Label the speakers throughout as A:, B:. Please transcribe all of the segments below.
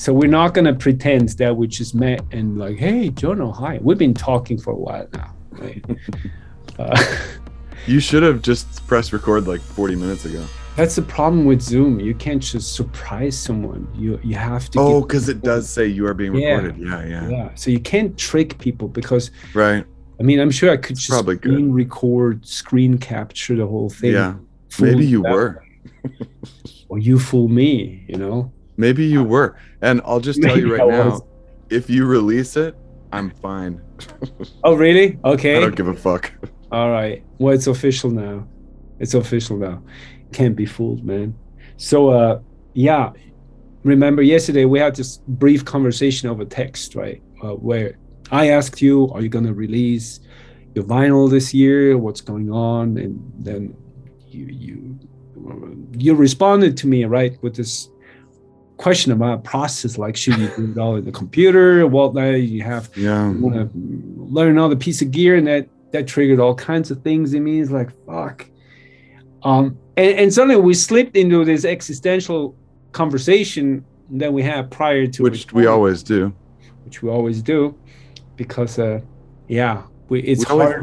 A: So we're not gonna pretend that we just met and like, hey, Johno, hi. We've been talking for a while now, right?
B: You should have just pressed record like 40 minutes ago.
A: That's the problem with Zoom. You can't just surprise someone. You have to.
B: Oh, because it does say you are being recorded. Yeah.
A: So you can't trick people because.
B: Right.
A: I mean, I'm sure I could just
B: probably
A: record, screen capture the whole thing.
B: Yeah. Maybe you were.
A: Or you fool me, you know?
B: Maybe you were. And I'll just tell you right now, if you release it, I'm fine.
A: Oh, really? Okay.
B: I don't give a fuck.
A: All right. Well, it's official now. It's official now. Can't be fooled, man. So, yeah. Remember yesterday we had this brief conversation over text, right? Where I asked you, are you going to release your vinyl this year? What's going on? And then you responded to me, right, with this question about process, like should you do it all in the computer? Well, you want to learn another piece of gear, and that triggered all kinds of things in me. It's like, fuck. And suddenly we slipped into this existential conversation that we had prior to
B: which we always do.
A: Because we
B: always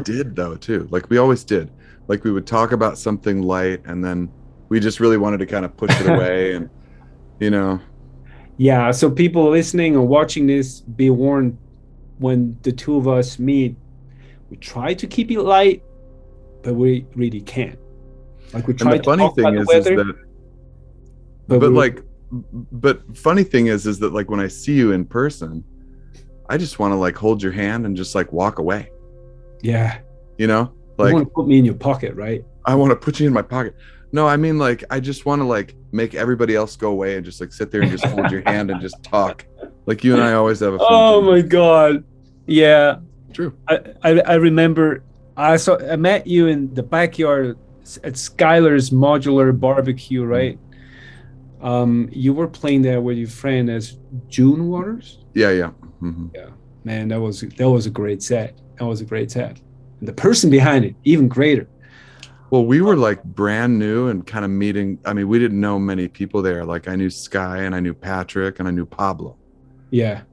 B: did though too. Like we always did. Like we would talk about something light and then we just really wanted to kind of push it away and
A: Yeah, so people listening or watching this, be warned, when the two of us meet, we try to keep it light, but we really can't. Like we try to talk about the weather.
B: But funny thing is that like when I see you in person, I just want to like hold your hand and just like walk away.
A: Yeah.
B: Like
A: you want to put me in your pocket, right?
B: I want to put you in my pocket. No, I mean like I just want to like make everybody else go away and just like sit there and just hold your hand and just talk. Like you and I always have a fun
A: time. My God. Yeah.
B: True.
A: I remember I met you in the backyard at Skylar's modular barbecue, right? You were playing there with your friend as June Waters.
B: Yeah.
A: Yeah, man, that was a great set. And the person behind it, even greater.
B: Well, we were like brand new and kind of meeting. I mean, we didn't know many people there. Like I knew Sky and I knew Patrick and I knew Pablo.
A: Yeah.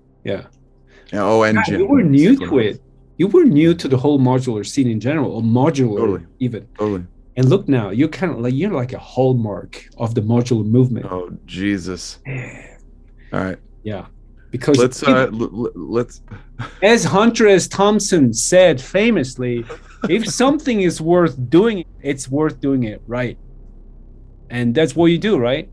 B: Oh, and Jim.
A: You were new to it. You were new to the whole modular scene in general, or modular even.
B: Totally.
A: And look now, you're kind of like you're like a hallmark of the modular movement.
B: Oh Jesus! All right.
A: Yeah, because
B: let's.
A: As Hunter S. Thompson said famously, if something is worth doing, it's worth doing it right, and that's what you do, right?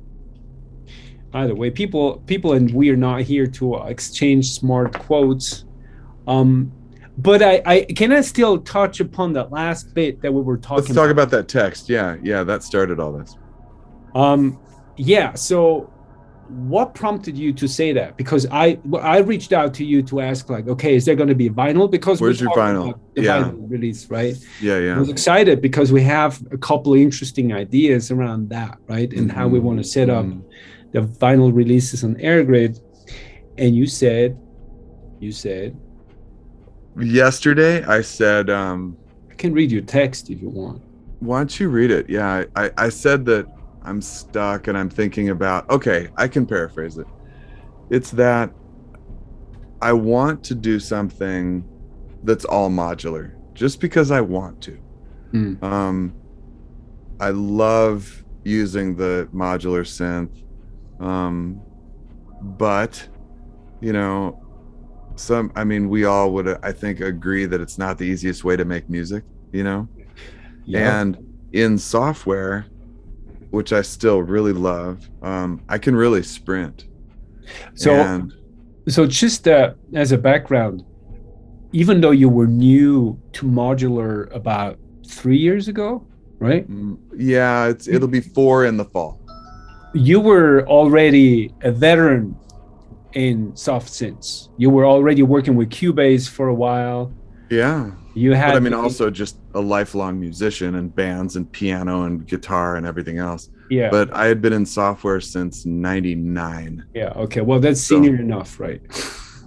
A: Either way, people, and we are not here to exchange smart quotes. But I can I still touch upon that last bit that we were talking about?
B: Let's talk about that text. Yeah, that started all this.
A: Yeah, so what prompted you to say that? Because I reached out to you to ask, like, okay, is there going to be vinyl? Because
B: where's your vinyl?
A: Vinyl release, right?
B: Yeah.
A: I was excited because we have a couple of interesting ideas around that, right? And how we want to set up the vinyl releases on Errorgrid. And you said
B: yesterday I said
A: I can read your text if you want.
B: Why don't you read it? Yeah, I said that I'm stuck and I'm thinking about, okay, I can paraphrase it. It's that I want to do something that's all modular just because I want to. I love using the modular synth, but we all would, I think, agree that it's not the easiest way to make music, Yeah. And in software, which I still really love, I can really sprint.
A: So just as a background, even though you were new to modular about 3 years ago, right?
B: Yeah, it'll be 4 in the fall.
A: You were already a veteran in soft synths. You were already working with Cubase for a while.
B: Yeah.
A: But
B: also just a lifelong musician and bands and piano and guitar and everything else.
A: Yeah.
B: But I had been in software since 99.
A: Yeah. Okay. Well, that's senior enough, right?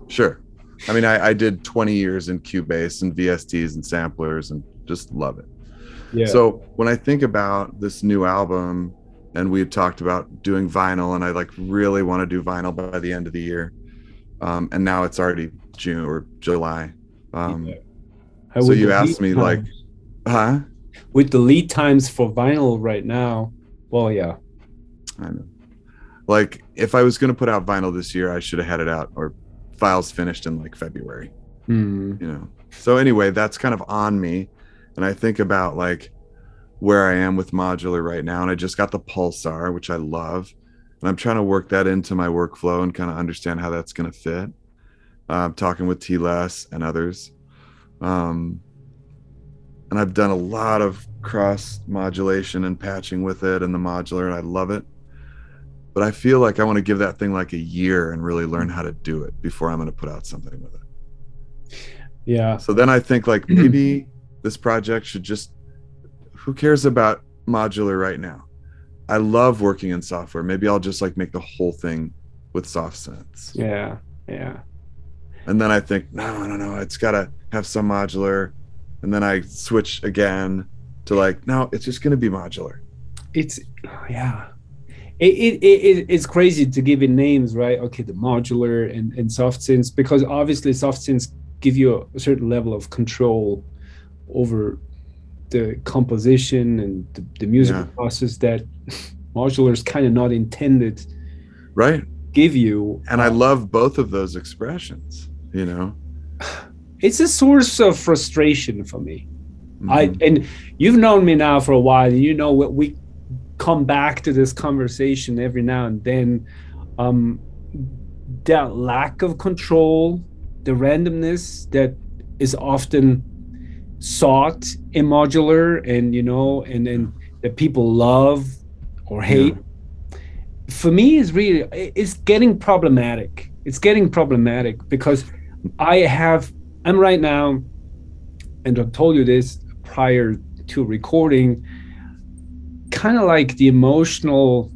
B: Sure. I did 20 years in Cubase and VSTs and samplers and just love it.
A: Yeah.
B: So when I think about this new album and we had talked about doing vinyl, and I like really want to do vinyl by the end of the year. And now it's already June or July.
A: Yeah.
B: So
A: With
B: you
A: the
B: asked
A: lead
B: me like,
A: times-
B: huh?
A: with the lead times for vinyl right now, well, yeah.
B: I know. Like if I was going to put out vinyl this year, I should have had it out or files finished in like February,
A: Mm.
B: you know? So anyway, that's kind of on me. And I think about like where I am with modular right now. And I just got the Pulsar, which I love. And I'm trying to work that into my workflow and kind of understand how that's going to fit. Talking with T-Less and others. And I've done a lot of cross modulation and patching with it and the modular, and I love it. But I feel like I want to give that thing like a year and really learn how to do it before I'm going to put out something with it.
A: Yeah.
B: So then I think like maybe this project should just, who cares about modular right now? I love working in software. Maybe I'll just like make the whole thing with soft synths.
A: Yeah. Yeah.
B: And then I think, no, it's got to have some modular. And then I switch again to like, no, it's just going to be modular.
A: It's, yeah. It's crazy to give it names, right? Okay, the modular and soft synths, because obviously soft synths give you a certain level of control over the composition and the musical process that modular is kind of not intended
B: right
A: give you.
B: And I love both of those expressions, you know.
A: It's a source of frustration for me. And you've known me now for a while, and you know what, we come back to this conversation every now and then. That lack of control, the randomness that is often sought in modular, and you know, and then that people love or hate, for me is really, it's getting problematic. It's getting problematic because I'm right now, and I've told you this prior to recording, kind of like the emotional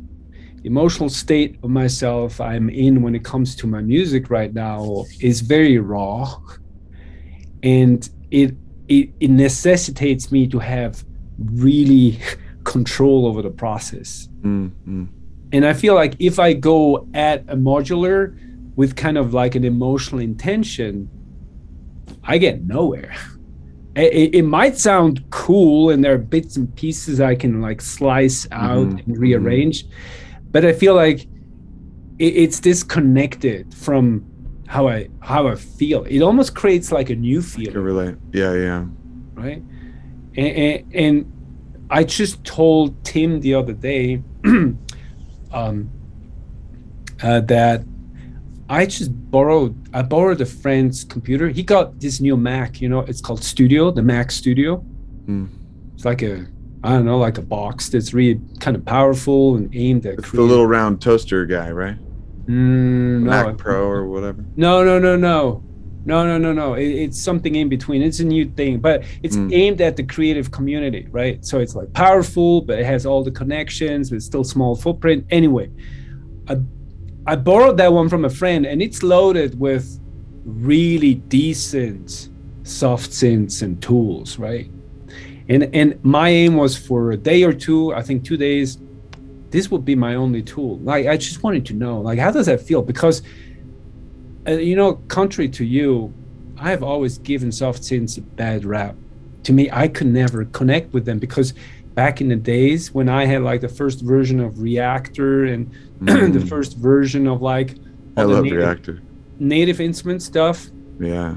A: state of myself I'm in when it comes to my music right now is very raw, and it necessitates me to have really control over the process. And I feel like if I go at a modular with kind of like an emotional intention, I get nowhere. It might sound cool, and there are bits and pieces I can like slice out and rearrange, but I feel like it's disconnected from how I feel. It almost creates like a new feeling. I
B: can relate. Yeah.
A: Right. And I just told Tim the other day that I borrowed a friend's computer. He got this new Mac, you know, it's called Studio, the Mac Studio. It's like like a box that's really kind of powerful and aimed at.
B: It's the little round toaster guy, right? Mac Pro or whatever.
A: No. It's something in between. It's a new thing, but it's aimed at the creative community, right? So it's like powerful, but it has all the connections, but it's still small footprint. Anyway, I borrowed that one from a friend, and it's loaded with really decent soft synths and tools, right? And my aim was for a day or two, I think 2 days, this would be my only tool. Like, I just wanted to know, like, how does that feel? Because, you know, contrary to you, I have always given soft synths a bad rap. To me, I could never connect with them because back in the days when I had like the first version of Reactor and the first version of like
B: I love Reactor,
A: native instrument stuff.
B: Yeah.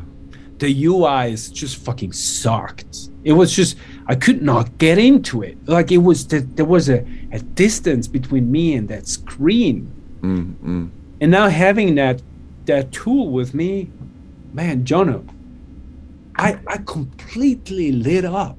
A: The UIs just fucking sucked. It was just, I could not get into it. Like it was, there was a distance between me and that screen. And now having that tool with me, man, Johno, I completely lit up.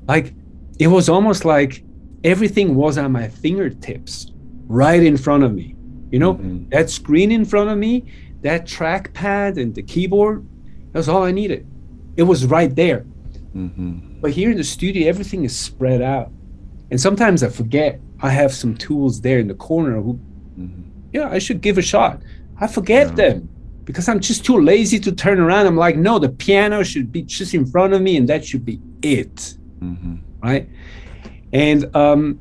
A: Like it was almost like everything was on my fingertips, right in front of me. You know, that screen in front of me, that trackpad and the keyboard, that's all I needed. It was right there. But here in the studio, everything is spread out. And sometimes I forget I have some tools there in the corner who, I should give a shot. I forget them because I'm just too lazy to turn around. I'm like, no, the piano should be just in front of me and that should be it. Right? And I'm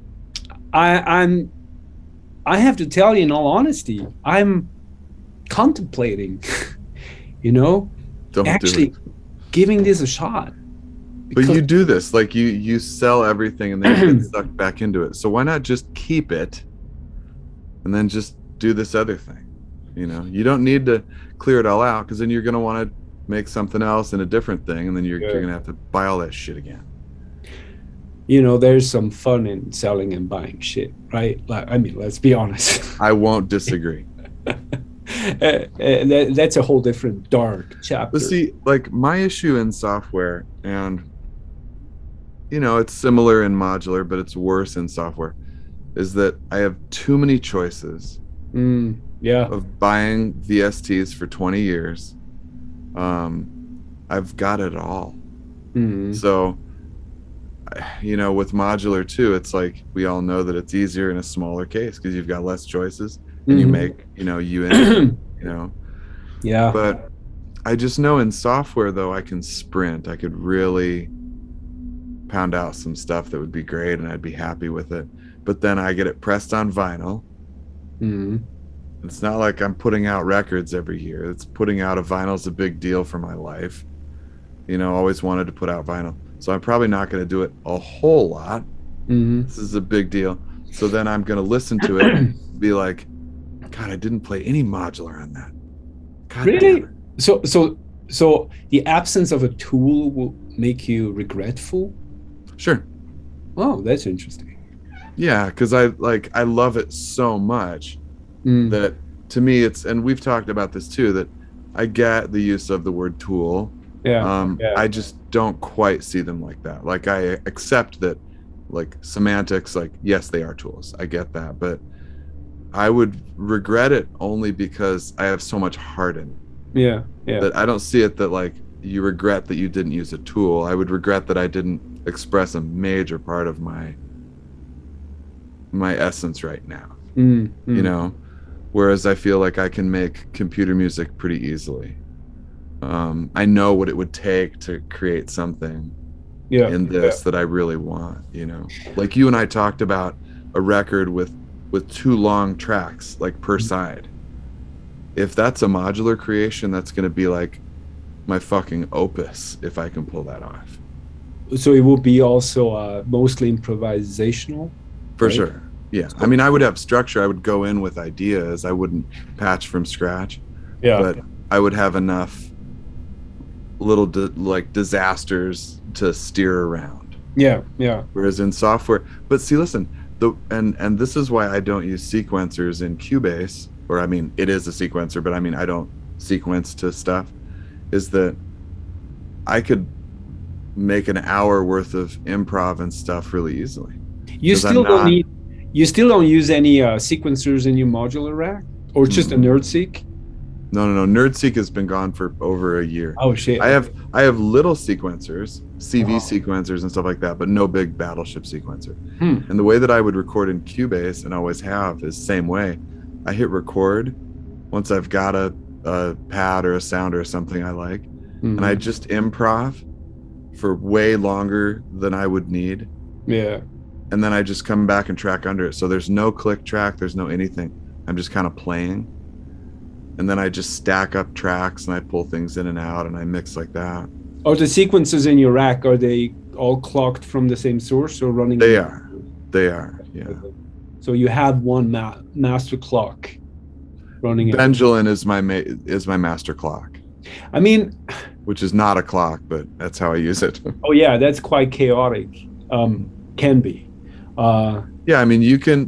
A: I have to tell you in all honesty, I'm contemplating, you know,
B: Don't do
A: actually
B: it.
A: giving this a shot.
B: But
A: Because
B: you do this, like you sell everything and then you get sucked back into it. So why not just keep it and then just do this other thing? You know, you don't need to clear it all out because then you're gonna want to make something else and a different thing, and then you're gonna have to buy all that shit again.
A: you know, there's some fun in selling and buying shit, right? Like, I mean, let's be honest.
B: I won't disagree.
A: That's a whole different dark chapter.
B: But see, like my issue in software, and you know, it's similar in modular, but it's worse in software, is that I have too many choices
A: Yeah.
B: of buying VSTs for 20 years. I've got it all. So, you know, with modular too, it's like we all know that it's easier in a smaller case because you've got less choices and you make, you know, you know.
A: Yeah.
B: But I just know in software though, I can sprint. I could really pound out some stuff that would be great and I'd be happy with it. But then I get it pressed on vinyl. It's not like I'm putting out records every year. It's putting out a vinyl is a big deal for my life. You know, always wanted to put out vinyl. So I'm probably not going to do it a whole lot. This is a big deal. So then I'm going to listen to it and be like, God, I didn't play any modular on that. God
A: really? So the absence of a tool will make you regretful?
B: Sure.
A: Oh, that's interesting.
B: Yeah, because I love it so much that to me it's, and we've talked about this too, that I get the use of the word tool.
A: Yeah.
B: I just don't quite see them like that. Like I accept that, like semantics, like yes, they are tools. I get that, but I would regret it only because I have so much heart in it.
A: Yeah.
B: That I don't see it that like you regret that you didn't use a tool. I would regret that I didn't express a major part of my essence right now. You know, whereas I feel like I can make computer music pretty easily. I know what it would take to create something in this that I really want, you know. Like you and I talked about a record with 2 long tracks, like per side. If that's a modular creation, that's going to be like my fucking opus if I can pull that off.
A: So it will be also mostly improvisational?
B: For sure. Yeah. I mean, I would have structure. I would go in with ideas. I wouldn't patch from scratch.
A: Yeah.
B: But I would have enough little like disasters to steer around.
A: Yeah.
B: Whereas in software, but see, listen, and this is why I don't use sequencers in Cubase, or I mean, it is a sequencer, but I mean, I don't sequence to stuff, is that I could make an hour worth of improv and stuff really easily.
A: You still don't use any sequencers in your modular rack, or just a NerdSeek?
B: No. NerdSeek has been gone for over a year.
A: Oh shit.
B: I have little sequencers, CV sequencers and stuff like that, but no big Battleship sequencer. And the way that I would record in Cubase and always have is same way. I hit record once I've got a pad or a sound or something I like, and I just improv for way longer than I would need.
A: Yeah.
B: And then I just come back and track under it. So there's no click track, there's no anything. I'm just kind of playing. And then I just stack up tracks and I pull things in and out and I mix like that.
A: Are the sequences in your rack, are they all clocked from the same source or running?
B: They are, yeah.
A: So you have one master clock running.
B: Benjamin is my master clock.
A: I mean,
B: which is not a clock, but that's how I use it.
A: Oh yeah, that's quite chaotic. Can be.
B: Yeah, I mean,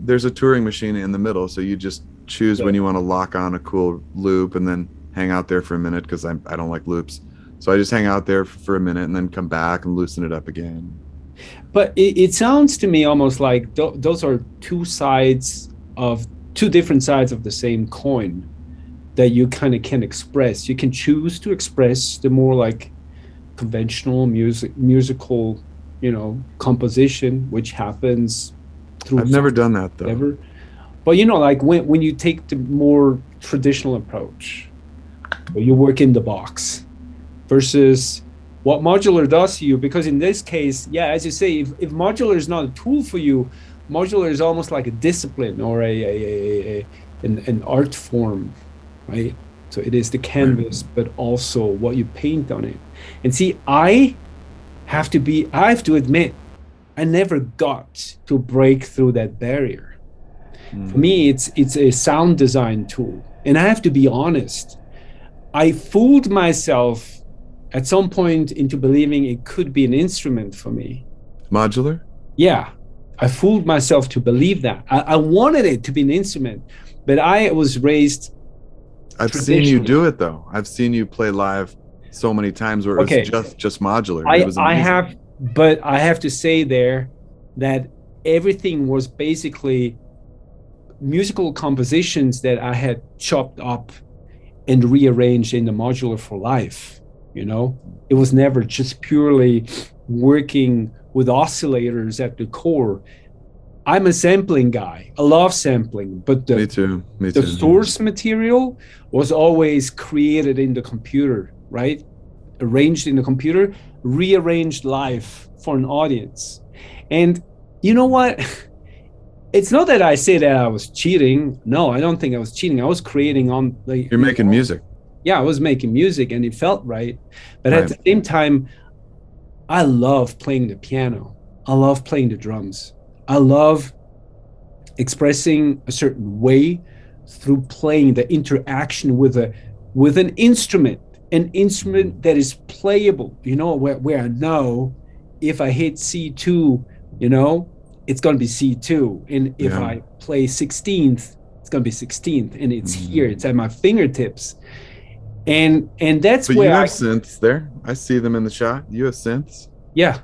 B: there's a Turing machine in the middle, so you just choose when you want to lock on a cool loop and then hang out there for a minute, because I don't like loops. So I just hang out there for a minute and then come back and loosen it up again.
A: But it sounds to me almost like those are two different sides of the same coin that you kind of can express. You can choose to express the more like conventional musical, composition, which happens through.
B: I've never done that though.
A: Ever. But like when you take the more traditional approach, you work in the box versus what modular does to you, because in this case, yeah, as you say, if modular is not a tool for you, modular is almost like a discipline or an art form, right? So it is the canvas, but also what you paint on it. And see, I have to admit, I never got to break through that barrier. For me, it's a sound design tool. And I have to be honest, I fooled myself at some point into believing it could be an instrument for me.
B: Modular?
A: Yeah, I fooled myself to believe that. I wanted it to be an instrument, but I was raised.
B: I've seen you do it though. I've seen you play live so many times where it was just modular. It was amazing.
A: But I have to say there that everything was basically musical compositions that I had chopped up and rearranged in the modular for life. You know, it was never just purely working with oscillators at the core. I'm a sampling guy. I love sampling, but
B: Me too.
A: the source material was always created in the computer, right? Arranged in the computer, rearranged live for an audience. And you know what? It's not that I say that I was cheating. No, I don't think I was cheating. I was creating on the.
B: You're making music.
A: Yeah, I was making music and it felt right. But at the same time, I love playing the piano. I love playing the drums. I love expressing a certain way through playing, the interaction with an instrument that is playable, you know, where I know if I hit C2, you know, it's going to be C2. And if I play 16th, it's going to be 16th. And it's here, it's at my fingertips. And that's
B: but
A: where
B: you have synths there. I see them in the shot. You have synths.
A: Yeah,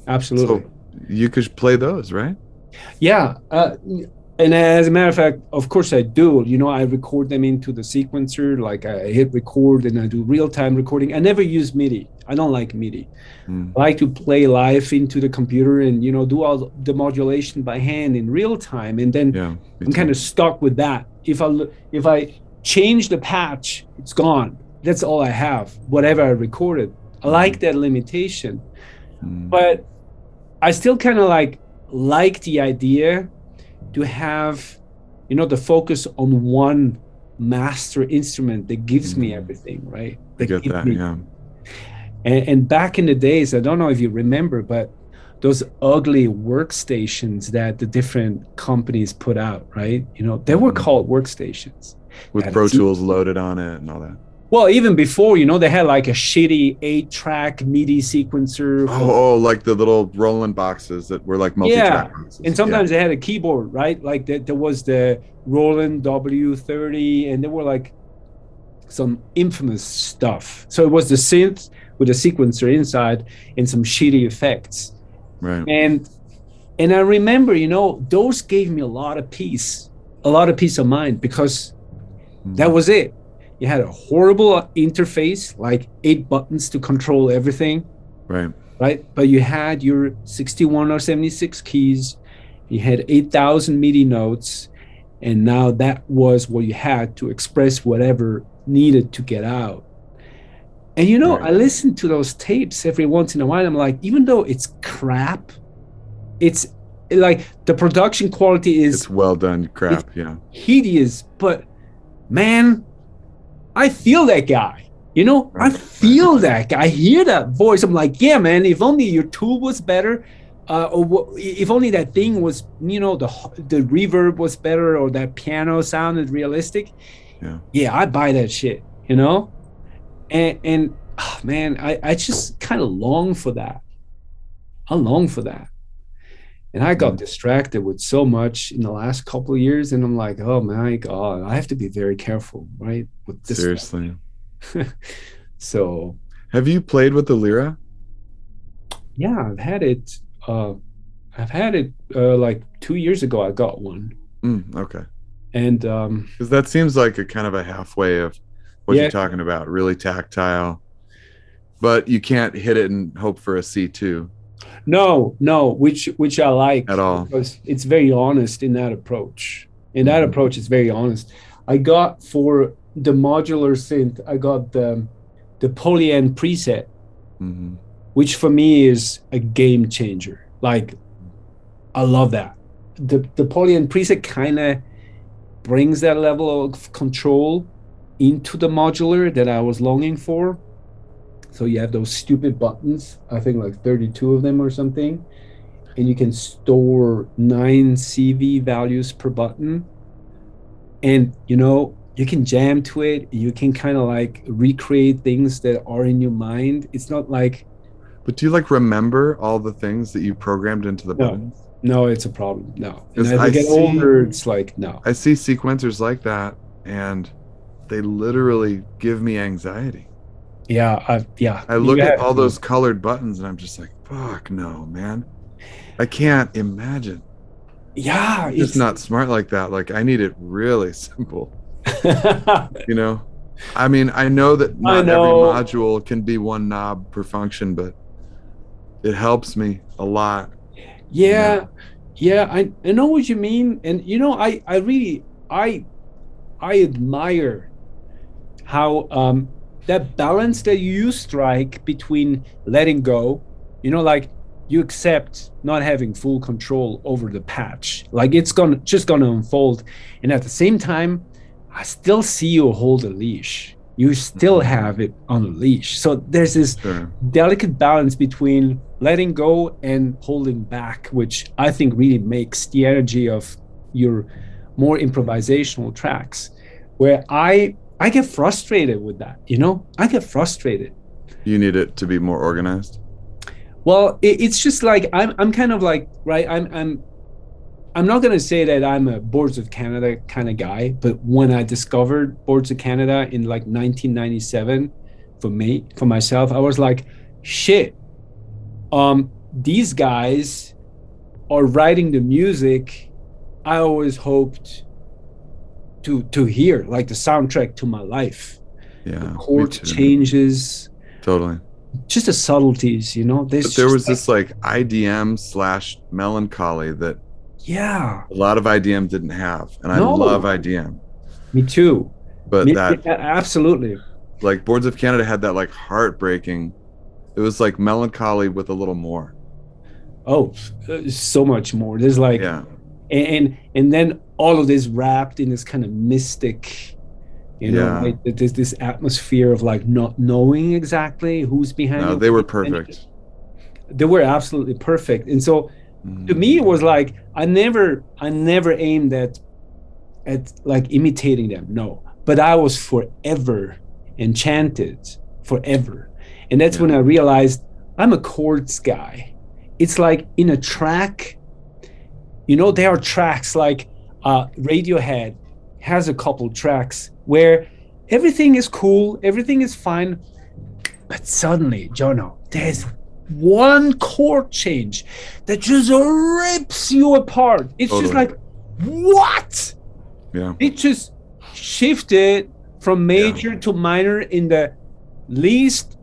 A: absolutely.
B: So you could play those, right?
A: Yeah, and as a matter of fact, of course I do. You know, I record them into the sequencer. Like I hit record and I do real-time recording. I never use MIDI. I don't like MIDI. I like to play live into the computer and, you know, do all the modulation by hand in real time. And then I'm kind of stuck with that. If I change the patch, it's gone. That's all I have, whatever I recorded. I like that limitation. But I still kind of like the idea to have, you know, the focus on one master instrument that gives me everything, right?
B: I get that, yeah.
A: And back in the days, I don't know if you remember, but those ugly workstations that the different companies put out, right? You know, they were called workstations.
B: With Pro Tools loaded on it and all that.
A: Well, even before, you know, they had like a shitty 8-track MIDI sequencer.
B: Oh, like the little Roland boxes that were like multi-track boxes.
A: And sometimes they had a keyboard, right? Like there was the Roland W30, and there were like some infamous stuff. So it was the synth with a sequencer inside and some shitty effects.
B: Right.
A: And I remember, you know, those gave me a lot of peace of mind, because that was it. You had a horrible interface, like 8 buttons to control everything. Right. But you had your 61 or 76 keys. You had 8,000 MIDI notes. And now that was what you had to express whatever needed to get out. And, you know, I listen to those tapes every once in a while. I'm like, even though it's crap, it's like the production quality is...
B: It's well done crap, yeah.
A: Hideous, but man... I feel that guy, you know, I feel that guy. I hear that voice. I'm like, yeah, man, if only your tool was better, or if only that thing was, you know, the reverb was better, or that piano sounded realistic. Yeah, I buy that shit, you know? And oh, man, I just kind of long for that. I long for that. And I got distracted with so much in the last couple of years, and I'm like, oh my God, I have to be very careful, right? With this.
B: Seriously.
A: So.
B: Have you played with the Lyra?
A: Yeah, I've had it. Like 2 years ago. I got one.
B: Okay.
A: And
B: because that seems like a kind of a halfway of what you're talking about, really tactile, but you can't hit it and hope for a C2.
A: No, which I like
B: at all,
A: because it's very honest in that approach. And that approach is very honest. I got for the modular synth, I got the Polyend preset,
B: Mm-hmm.
A: which for me is a game changer. Like, I love that. The poly and preset kind of brings that level of control into the modular that I was longing for. So you have those stupid buttons, I think like 32 of them or something, and you can store 9 CV values per button. And you can jam to it. You can kind of like recreate things that are in your mind. It's not like,
B: But do you like remember all the things that you programmed into the
A: no,
B: buttons?
A: no, it's a problem. No. And
B: Because
A: as I get older, it's like, no.
B: I see sequencers like that, and they literally give me anxiety.
A: Yeah,
B: I
A: you
B: look at
A: have
B: all
A: to.
B: those colored buttons, and I'm just like, fuck no, man. I can't imagine.
A: Yeah,
B: I'm just
A: it's
B: not smart like that. Like I need it really simple, you know? I mean, I know that
A: I
B: not every
A: know.
B: module can be one knob per function, but it helps me a lot, you know?
A: Yeah, yeah, I know what you mean. And I really I admire how that balance that you strike between letting go, like you accept not having full control over the patch. Like it's gonna unfold. And at the same time, I still see you hold a leash. You still
B: Mhm.
A: have it on a leash. So there's this
B: Sure.
A: delicate balance between letting go and holding back, which I think really makes the energy of your more improvisational tracks. Where I get frustrated with that, I get frustrated.
B: You need it to be more organized.
A: Well, it's just like I'm kind of like, right, I'm not going to say that I'm a Boards of Canada kind of guy, but when I discovered Boards of Canada in like 1997, for myself, I was like, shit, these guys are writing the music I always hoped to hear, like the soundtrack to my life. The
B: Yeah, me
A: chord
B: too.
A: changes,
B: Totally.
A: just the subtleties,
B: But
A: There's
B: there
A: just
B: was
A: like,
B: this like IDM slash melancholy that
A: yeah,
B: a lot of IDM didn't have. And I love
A: no,
B: IDM.
A: me too.
B: But that
A: Absolutely.
B: like Boards of Canada had that like heartbreaking, it was like melancholy with a little more.
A: Oh, so much more. There's like,
B: Yeah.
A: and then all of this wrapped in this kind of mystic,
B: Yeah.
A: like there's this atmosphere of like not knowing exactly who's behind
B: No,
A: it.
B: they were perfect.
A: They were absolutely perfect. And so to me, it
B: Mm,
A: was like I never aimed at like imitating them. No, but I was forever enchanted, forever. And that's when
B: yeah.
A: I realized I'm a chords guy. It's like in a track, there are tracks like Radiohead has a couple tracks where everything is cool, everything is fine, but suddenly, Jono, there's one chord change that just rips you apart. It's just
B: Totally.
A: like, what?
B: Yeah.
A: It just shifted from
B: Yeah.
A: major to minor in the least,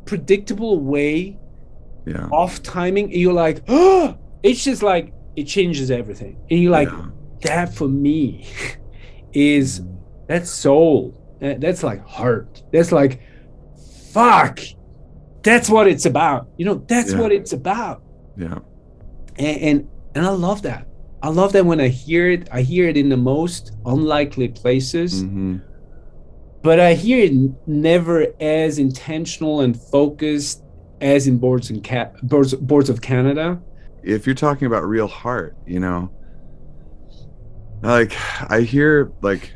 A: predictable way,
B: Yeah.
A: off timing. And you're like, oh, it's just like, it changes everything. And you're like,
B: Yeah.
A: that for me is,
B: Mhm.
A: that's soul. That's like heart. That's like, fuck. That's what it's about. That's
B: Yeah.
A: what it's about.
B: Yeah.
A: And I love that. I love that when I hear it in the most unlikely places,
B: Hmm.
A: but I hear it never as intentional and focused as in Boards of Canada.
B: If you're talking about real heart, like I hear like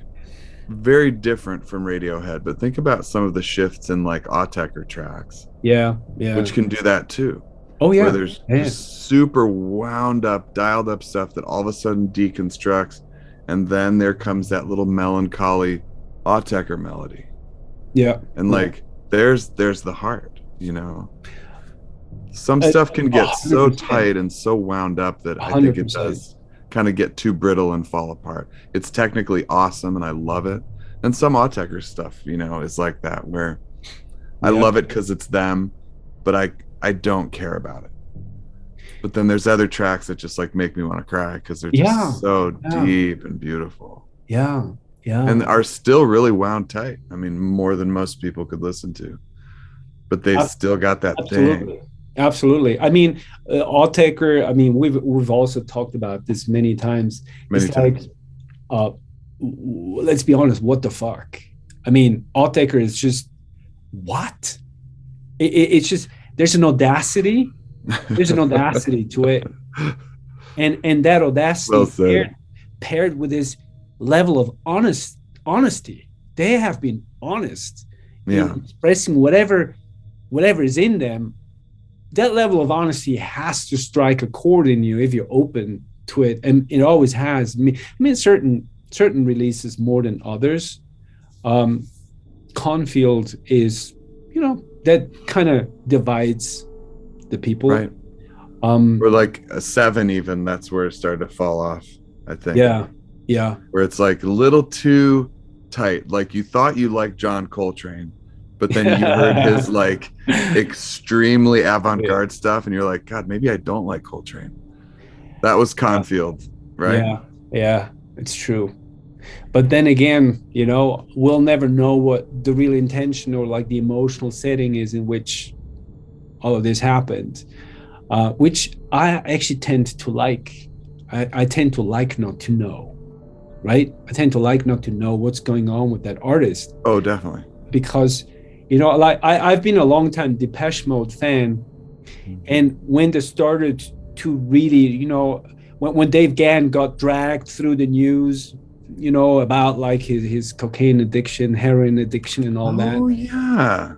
B: very different from Radiohead, but think about some of the shifts in like Autechre tracks,
A: Yeah, yeah.
B: which can do that too,
A: Oh
B: where
A: yeah,
B: there's
A: yeah,
B: just super wound up, dialed up stuff that all of a sudden deconstructs, and then there comes that little melancholy Autechre melody,
A: yeah,
B: and
A: yeah.
B: like there's the heart, Some
A: A
B: stuff can get
A: hundred
B: so
A: percent,
B: tight and so wound up that
A: a
B: I think
A: hundred
B: it
A: percent.
B: does kind of get too brittle and fall apart. It's technically awesome and I love it. And some Autechre stuff, is like that where I
A: Yeah,
B: love it because it's them, but I don't care about it. But then there's other tracks that just like make me want to cry because they're
A: yeah,
B: just so
A: yeah,
B: deep and beautiful
A: yeah,
B: and
A: yeah.
B: are still really wound tight. I mean, more than most people could listen to. but they still got that
A: Absolutely.
B: thing.
A: Absolutely. I mean, Autechre, I mean, we've also talked about this many times.
B: Many
A: It's like,
B: times.
A: let's be honest, what the fuck? I mean, Autechre is just what? It's just there's an audacity. There's an audacity to it, and that
B: Well
A: audacity
B: said.
A: paired with this level of honesty. They have been honest
B: Yeah.
A: in expressing whatever is in them. That level of honesty has to strike a chord in you if you're open to it, and it always has. I mean, certain releases more than others. Confield is, that kind of divides the people.
B: Right. Or like a 7 even, that's where it started to fall off, I think.
A: Yeah.
B: Where it's like a little too tight. Like you thought you liked John Coltrane, but then you heard his like extremely avant-garde stuff and you're like, God, maybe I don't like Coltrane. That was Confield, right?
A: Yeah, it's true. But then again, we'll never know what the real intention or like the emotional setting is in which all of this happened, which I actually tend to like. I tend to like not to know, right? I tend to like not to know what's going on with that artist.
B: Oh, definitely.
A: Because, like I've been a long time Depeche Mode fan. And when they started to really, when Dave Gann got dragged through the news, about like his cocaine addiction, heroin addiction, and all that.
B: Oh yeah.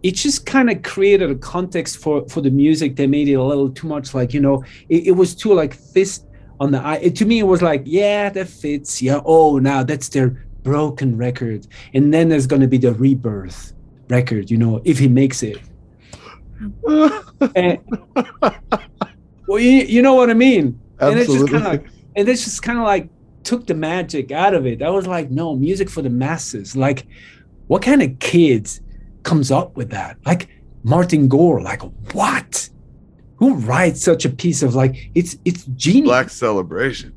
A: It just kind of created a context for the music that made it a little too much like, it was too like fist on the eye. To me, it was like, yeah, that fits. Yeah. Oh, now that's their broken record. And then there's going to be the rebirth record, if he makes it. And, well, you know what I mean?
B: Absolutely.
A: And it's just kind of like took the magic out of it. I was like, no, music for the masses. Like, what kind of kids comes up with that? Like Martin Gore, like what? Who writes such a piece of like it's genius?
B: Black Celebration.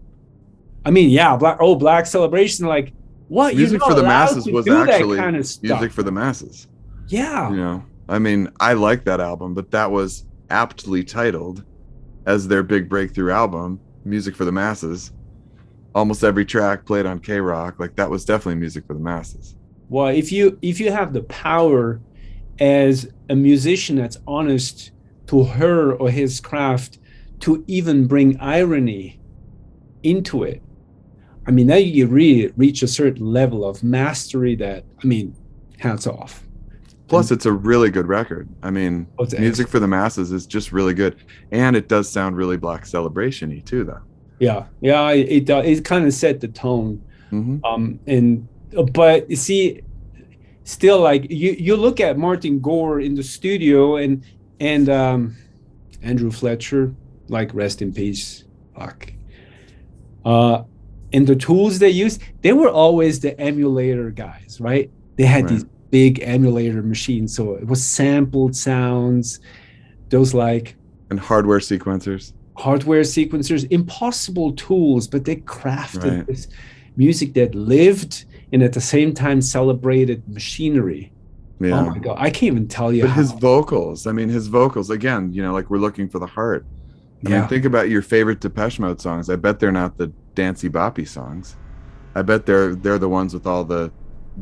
A: I mean, yeah, Black Celebration. Like what?
B: Music for the masses was actually
A: kind of
B: music for the masses.
A: Yeah.
B: I mean, I like that album, but that was aptly titled as their big breakthrough album, Music for the Masses. Almost every track played on K-Rock. Like that was definitely music for the masses.
A: Well, if you have the power as a musician that's honest to her or his craft to even bring irony into it, I mean, now you really reach a certain level of mastery that, I mean, hats off.
B: Plus, it's a really good record. I mean, Music for the Masses is just really good. And it does sound really Black Celebration-y too, though.
A: Yeah, it kind of set the tone.
B: Mm-hmm.
A: But you see, still, like you look at Martin Gore in the studio and Andrew Fletcher, like rest in peace, fuck. And the tools they used, they were always the emulator guys, right? They had these big emulator machines, so it was sampled sounds, those like
B: and hardware sequencers,
A: impossible tools, but they crafted this music that lived and at the same time celebrated machinery. Oh my god, I can't even tell you.
B: But his vocals again, like we're looking for the heart. I mean, think about your favorite Depeche Mode songs. I bet they're not the dancey boppy songs. I bet they're the ones with all the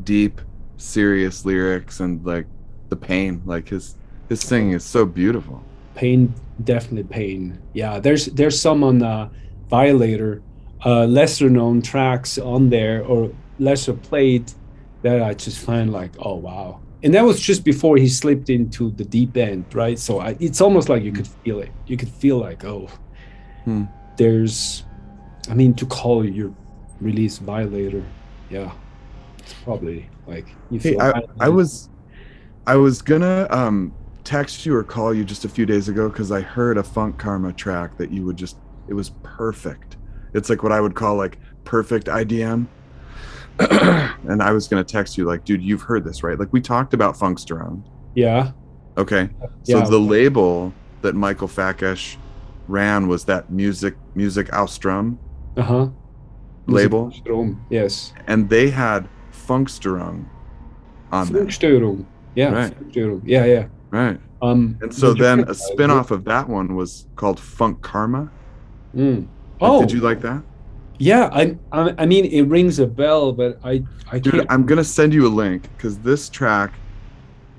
B: deep, serious lyrics and like the pain. Like his singing is so beautiful.
A: Pain, definitely pain. Yeah, there's some on Violator, lesser known tracks on there or lesser played that I just find like, oh wow. And that was just before he slipped into the deep end, right? So it's almost like you could feel it. You could feel like, there's, I mean, to call your release Violator, yeah, it's probably like you feel.
B: Hey, I was gonna text you or call you just a few days ago because I heard a Funkkarma track that it was perfect. It's like what I would call like perfect IDM. And I was going to text you like, dude, you've heard this, right? Like we talked about Funkstörung.
A: Yeah.
B: Okay. So the label that Michael Fakesh ran was that Music Austrum label.
A: Yes.
B: And they had Funkstörung on there.
A: Funkstörung. Yeah,
B: Right.
A: Funkstörung. Yeah.
B: Right. And so
A: The
B: then
A: German
B: a
A: guys,
B: spin-off of that one was called Funkkarma.
A: Mm.
B: Like, did you
A: Oh,
B: like that?
A: yeah. I mean, it rings a bell, but I
B: Dude,
A: can't.
B: I'm gonna send you a link because this track,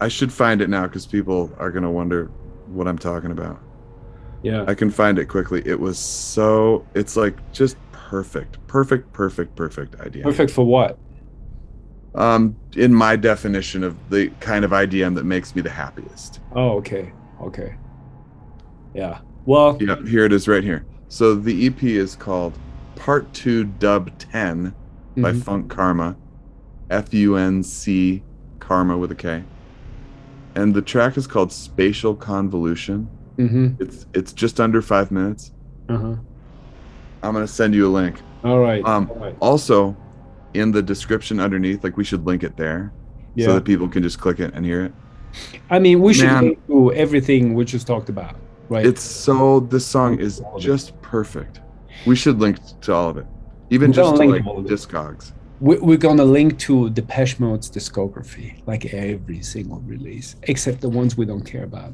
B: I should find it now because people are gonna wonder what I'm talking about.
A: Yeah,
B: I can find it quickly. It's like just perfect IDM.
A: perfect for what?
B: In my definition of the kind of IDM that makes me the happiest.
A: Oh, okay. Yeah. Well,
B: Yeah, here it is right here. So the EP is called Part 2 Dub 10 by
A: mhm,
B: Funkkarma, FUNC Karma with a K. And the track is called Spatial Convolution.
A: mhm,
B: It's just under 5 minutes.
A: uh-huh.
B: I'm gonna send you a link.
A: All right.
B: Also in the description underneath, like we should link it there so
A: Yeah.
B: that people can just click it and hear it.
A: I mean, we should
B: Man,
A: link to everything we just talked about, right?
B: this song is
A: All of it.
B: just perfect. We should link to all of it, even
A: We're
B: just
A: gonna
B: to
A: link
B: like
A: to all of it.
B: Discogs.
A: We're gonna link to Depeche Mode's discography, like every single release, except the ones we don't care about,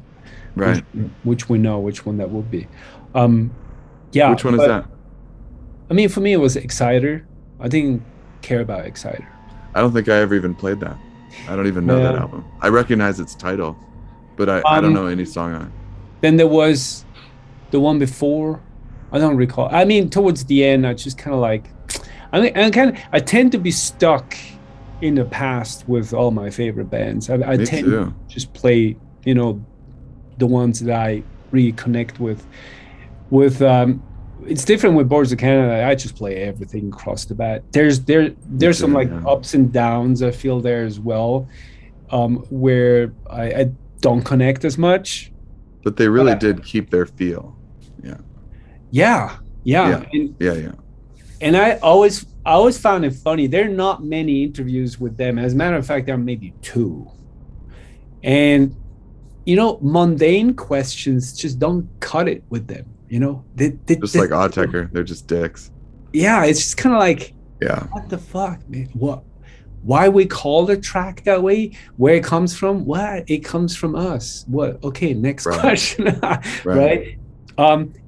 B: Right.
A: which we know which one that would be. Um, yeah.
B: Which one is
A: but,
B: that?
A: I mean, for me, it was Exciter. I didn't care about Exciter.
B: I don't think I ever even played that. I don't even know that
A: Yeah.
B: album. I recognize its title, but I don't know any song on it.
A: Then there was the one before. I don't recall. I mean, towards the end, I just kind of like. I tend to be stuck in the past with all my favorite bands. I
B: Me
A: tend
B: too.
A: to just play, the ones that I really connect with. It's different with Boards of Canada. I just play everything across the bat. There's some
B: too,
A: like
B: yeah.
A: ups and downs I feel there as well, where I don't connect as much.
B: But they really did keep their feel. Yeah.
A: Yeah,
B: Yeah.
A: And,
B: Yeah.
A: and I always found it funny. There are not many interviews with them. As a matter of fact, there are maybe two. And mundane questions just don't cut it with them.
B: Just like Autechre, they're just dicks.
A: Yeah, it's just kind of like,
B: Yeah.
A: what the fuck, man? What? Why we call the track that way? Where it comes from? What? It comes from us. What? Okay, next
B: Right.
A: question. Right.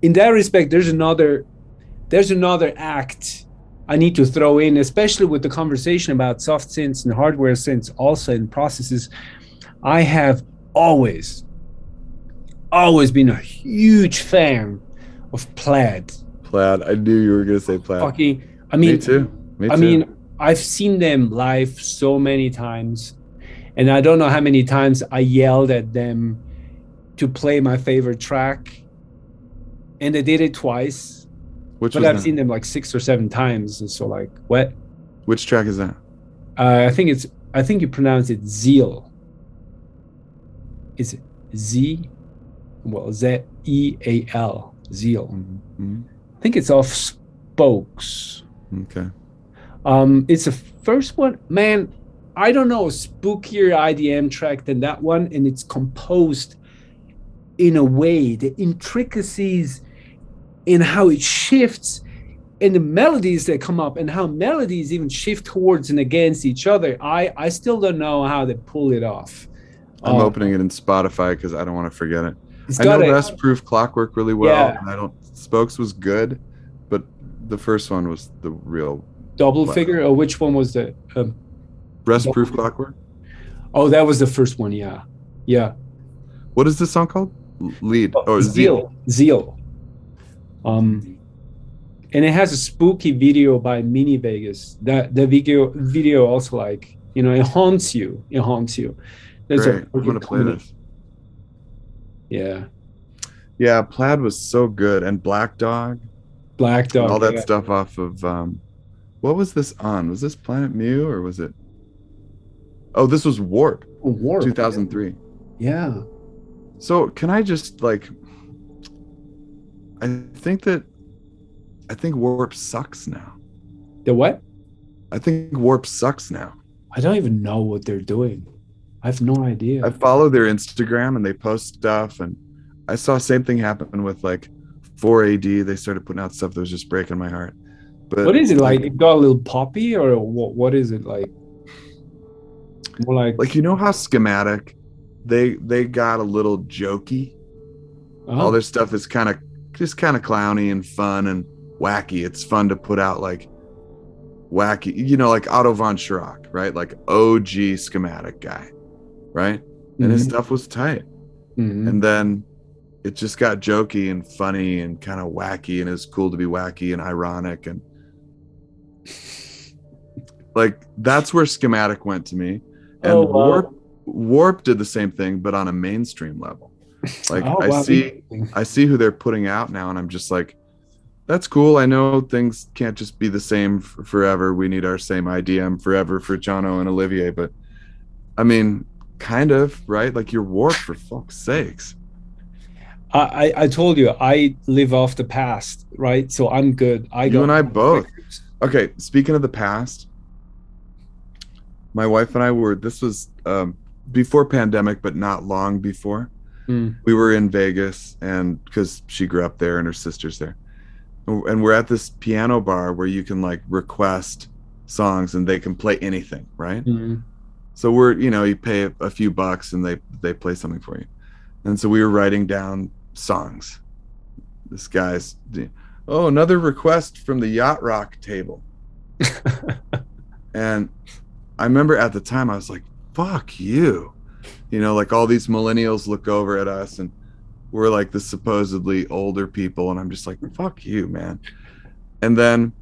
A: In that respect, there's another act I need to throw in, especially with the conversation about soft synths and hardware synths also in processes. I have always been a huge fan of Plaid.
B: Plaid. I knew you were gonna say Plaid.
A: Fucking,
B: Me too.
A: I mean, I've seen them live so many times, and I don't know how many times I yelled at them to play my favorite track, and they did it twice.
B: Which
A: But
B: was
A: I've
B: that?
A: seen them like 6 or 7 times, and so like, what?
B: Which track is that?
A: I think you pronounce it Zeal. Is it Z? Well, Zeal. Zeal.
B: Mm-hmm.
A: I think it's off Spokes.
B: Okay.
A: It's the first one, man. I don't know, a spookier IDM track than that one, and it's composed in a way, the intricacies in how it shifts, and the melodies that come up, and how melodies even shift towards and against each other. I still don't know how they pull it off.
B: I'm opening it in Spotify because I don't want to forget it.
A: It's
B: I know
A: got
B: Rest Proof Clockwork really well,
A: Yeah.
B: and I don't. Spokes was good, but the first one was the real
A: double
B: Wow.
A: figure, or which one was the?
B: Rest Proof Clockwork.
A: Oh, that was the first one. Yeah.
B: What is this song called? Lead or
A: Zeal. And it has a spooky video by Mini Vegas. That the video also, like, it haunts you. There's
B: Great. I'm gonna play this.
A: Yeah.
B: Yeah, Plaid was so good, and Black Dog,
A: Black Dog.
B: and all that
A: yeah.
B: stuff off of. What was this on? Was this Planet Mu or was it? Oh, this was Warp.
A: Oh, Warp.
B: 2003.
A: Yeah.
B: So can I just like? I think Warp sucks now.
A: The what?
B: I think Warp sucks now.
A: I don't even know what they're doing. I have no idea.
B: I follow their Instagram and they post stuff, and I saw same thing happen with like 4AD. They started putting out stuff that was just breaking my heart. But
A: what is it like? It got a little poppy, or what is it like? More like,
B: you know how Schematic, they got a little jokey. All
A: oh,
B: their stuff is kind of clowny and fun and wacky. It's fun to put out like wacky, like Otto von Schirach, right? Like OG Schematic guy, right? And his
A: mhm,
B: stuff was tight.
A: mhm.
B: And then it just got jokey and funny and kind of wacky, and it's cool to be wacky and ironic, and like that's where Schematic went to me.
A: Oh
B: And
A: wow.
B: Warp did the same thing, but on a mainstream level. Like
A: Oh
B: I
A: wow.
B: see
A: Interesting.
B: I see who they're putting out now, and I'm just like, that's cool. I know things can't just be the same forever. We need our same IDM forever for Johno and Olivier, but I mean, kind of, right? Like you're Warp, for fuck's sakes.
A: I told you I live off the past, right? So I'm good. I
B: You
A: got
B: and I
A: all the
B: both.
A: records.
B: Okay, speaking of the past, my wife and I were, this was before pandemic, but not long before.
A: Mm,
B: We were in Vegas, and because she grew up there and her sister's there. And we're at this piano bar where you can like request songs and they can play anything, right?
A: mm.
B: So we're, you pay a few bucks and they play something for you. And so we were writing down songs. This guy's, oh, another request from the Yacht Rock table. And I remember at the time I was like, fuck you. Like all these millennials look over at us and we're like the supposedly older people. And I'm just like, fuck you, man. And then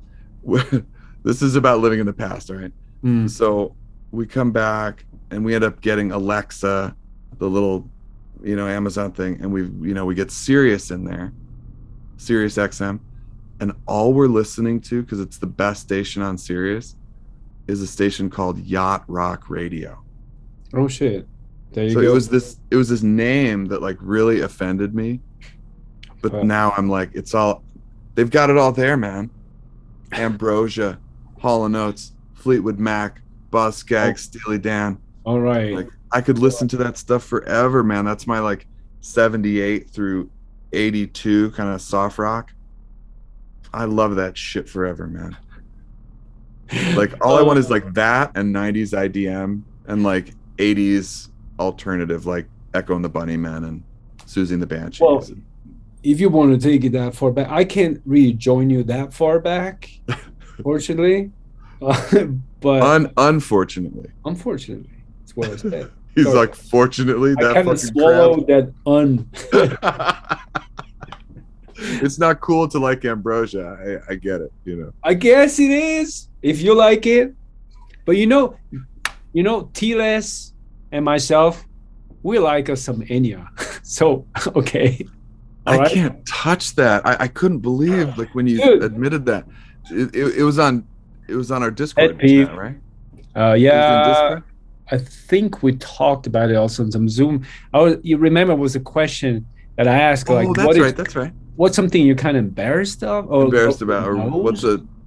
B: this is about living in the past, all right?
A: Mm.
B: So we come back and we end up getting Alexa, the little, Amazon thing. And we get Sirius in there, Sirius XM. And all we're listening to, because it's the best station on Sirius, is a station called Yacht Rock Radio.
A: Oh shit. There you
B: So
A: go.
B: it was this name that like really offended me. But now I'm like, they've got it all there, man. Ambrosia, Hall & Oates, Fleetwood Mac, Boz Scaggs, Steely Dan.
A: All right.
B: Like I could listen to that stuff forever, man. That's my like 78 through 82 kind of soft rock. I love that shit forever, man. Like all I want is like that and 90s IDM and like 80s alternative, like Echo and the Bunnymen and Susie and the Banshees.
A: Well, if you want to take it that far back, I can't really join you that far back, fortunately. But
B: unfortunately,
A: that's what I said.
B: he's
A: Sorry.
B: like, fortunately,
A: I
B: that
A: kind of
B: fucking
A: swallowed that
B: It's not cool to like Ambrosia. I get it,
A: I guess it is if you like it, but T-Less and myself, we like us some Enya. So okay.
B: All right. Can't touch that. I couldn't believe like when you admitted that. It was on our Discord chat, right?
A: Yeah. I think we talked about it also on some Zoom. You remember it was a question that I asked, like,
B: that's right.
A: What's something you're kind of embarrassed of? Or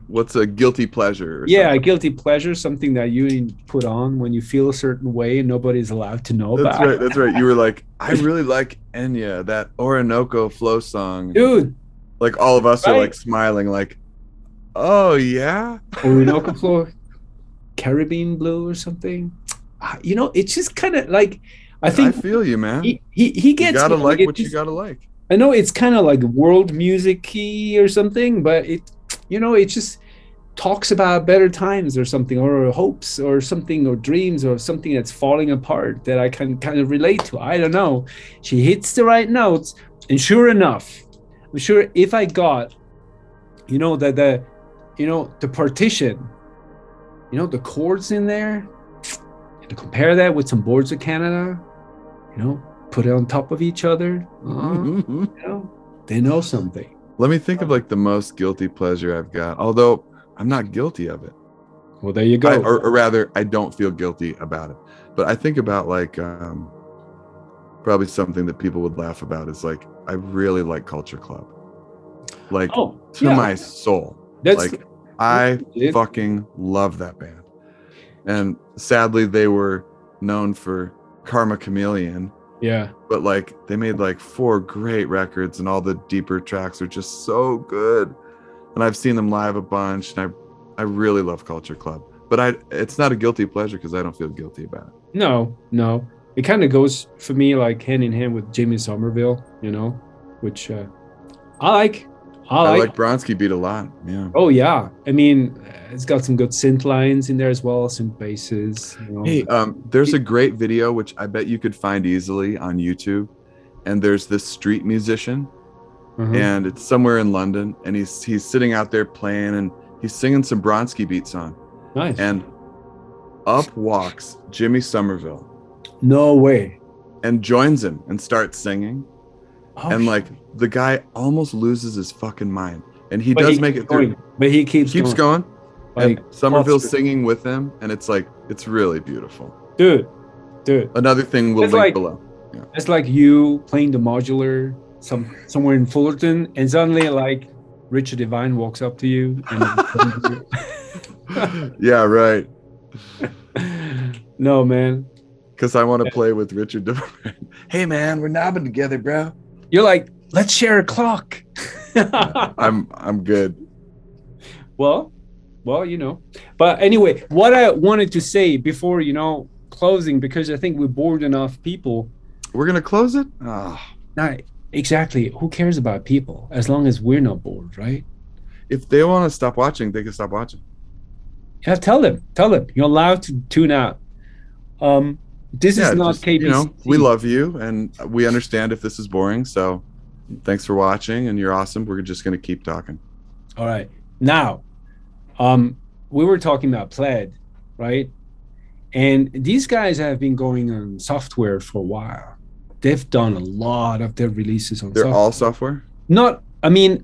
B: what's a guilty pleasure?
A: A guilty pleasure, something that you put on when you feel a certain way and nobody's allowed to know about.
B: That's right. You were like, I really like Enya, that Orinoco flow song.
A: Dude.
B: Like all of us are like smiling, like, oh yeah?
A: Orinoco flow, Caribbean blue or something. It's just kind of like, I think
B: I feel you, man.
A: He gets,
B: you gotta like what you gotta like.
A: I know it's kind of like world music-y or something, but it just talks about better times or something, or hopes or something, or dreams or something that's falling apart that I can kind of relate to. I don't know. She hits the right notes, and sure enough, I'm sure if I got, the partition, the chords in there, and to compare that with some Boards of Canada, put it on top of each other, they know something.
B: Let me think of like the most guilty pleasure I've got, although I'm not guilty of it.
A: Well, there you go.
B: Or rather, I don't feel guilty about it. But I think about like probably something that people would laugh about is like, I really like Culture Club. Like my soul. I fucking love that band. And sadly, they were known for Karma Chameleon.
A: Yeah.
B: But like they made like 4 great records and all the deeper tracks are just so good. And I've seen them live a bunch and I really love Culture Club. But it's not a guilty pleasure because I don't feel guilty about it.
A: No, no. It kind of goes for me like hand in hand with Jimmy Sommerville, which I like. I
B: I
A: like.
B: like Bronski beat a lot. Yeah.
A: Oh yeah, I mean, it's got some good synth lines in there as well, synth basses.
B: Hey, there's a great video which I bet you could find easily on YouTube, and there's this street musician,
A: Uh-huh.
B: and it's somewhere in London, and he's sitting out there playing, and he's singing some Bronski beats on,
A: Nice.
B: and up walks Jimmy Somerville
A: No way.
B: and joins him and starts singing,
A: Oh,
B: and like the guy almost loses his fucking mind, and he
A: but
B: does
A: he
B: make
A: keeps
B: it through.
A: going. But he keeps
B: Going,
A: Like,
B: and Somerville's
A: awesome.
B: singing with him, and it's like it's really beautiful.
A: Dude.
B: Another thing we'll
A: It's
B: link
A: like
B: below. Yeah.
A: it's like you playing the modular somewhere in Fullerton, and suddenly like Richard Devine walks up to you and
B: Yeah, right.
A: no, man.
B: Because I want to play with Richard Devine. Hey man, we're knobbing together, bro.
A: You're like, let's share a clock.
B: I'm good.
A: Well, But anyway, what I wanted to say before, closing, because I think we bored enough people.
B: We're gonna close it? Oh.
A: Not exactly. Who cares about people as long as we're not bored, right?
B: If they want to stop watching, they can stop watching.
A: Yeah, tell them. You're allowed to tune out. This is not
B: just,
A: KBC.
B: We love you and we understand if this is boring. So thanks for watching, and you're awesome. We're just gonna keep talking.
A: All right. Now, we were talking about Plaid, right? And these guys have been going on software for a while. They've done a lot of their releases on
B: They're
A: software.
B: all software?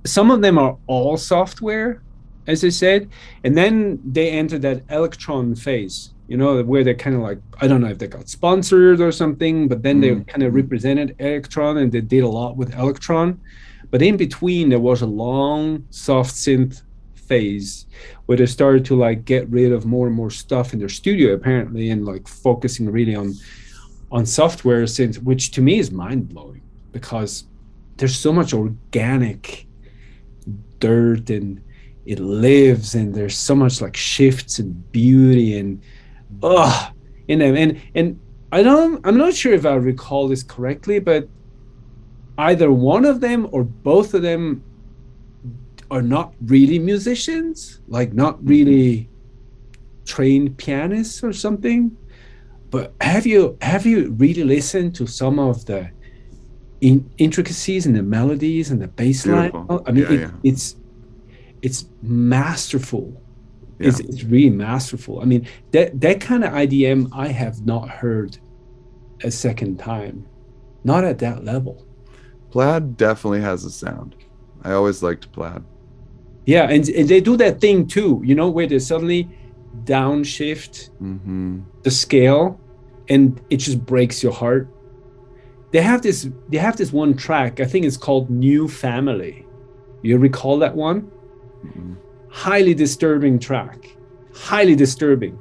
A: Some of them are all software, as I said, and then they enter that Electron phase, where they're kind of like, I don't know if they got sponsored or something, but then they kind of represented Electron and they did a lot with Electron. But in between, there was a long soft synth phase where they started to like get rid of more and more stuff in their studio apparently, and like focusing really on software synth, which to me is mind-blowing because there's so much organic dirt and it lives, and there's so much like shifts and beauty and in them. And I'm not sure if I recall this correctly, but either one of them or both of them are not really musicians, like not really trained pianists or something. But have you really listened to some of the intricacies and the melodies and the bass line? I mean, it's masterful. Yeah. It's really masterful. I mean, that kind of IDM I have not heard a second time, not at that level.
B: Plaid definitely has a sound. I always liked Plaid.
A: Yeah, and they do that thing too, where they suddenly downshift the scale, and it just breaks your heart. They have this one track, I think it's called New Family. You recall that one? Highly disturbing track, highly disturbing.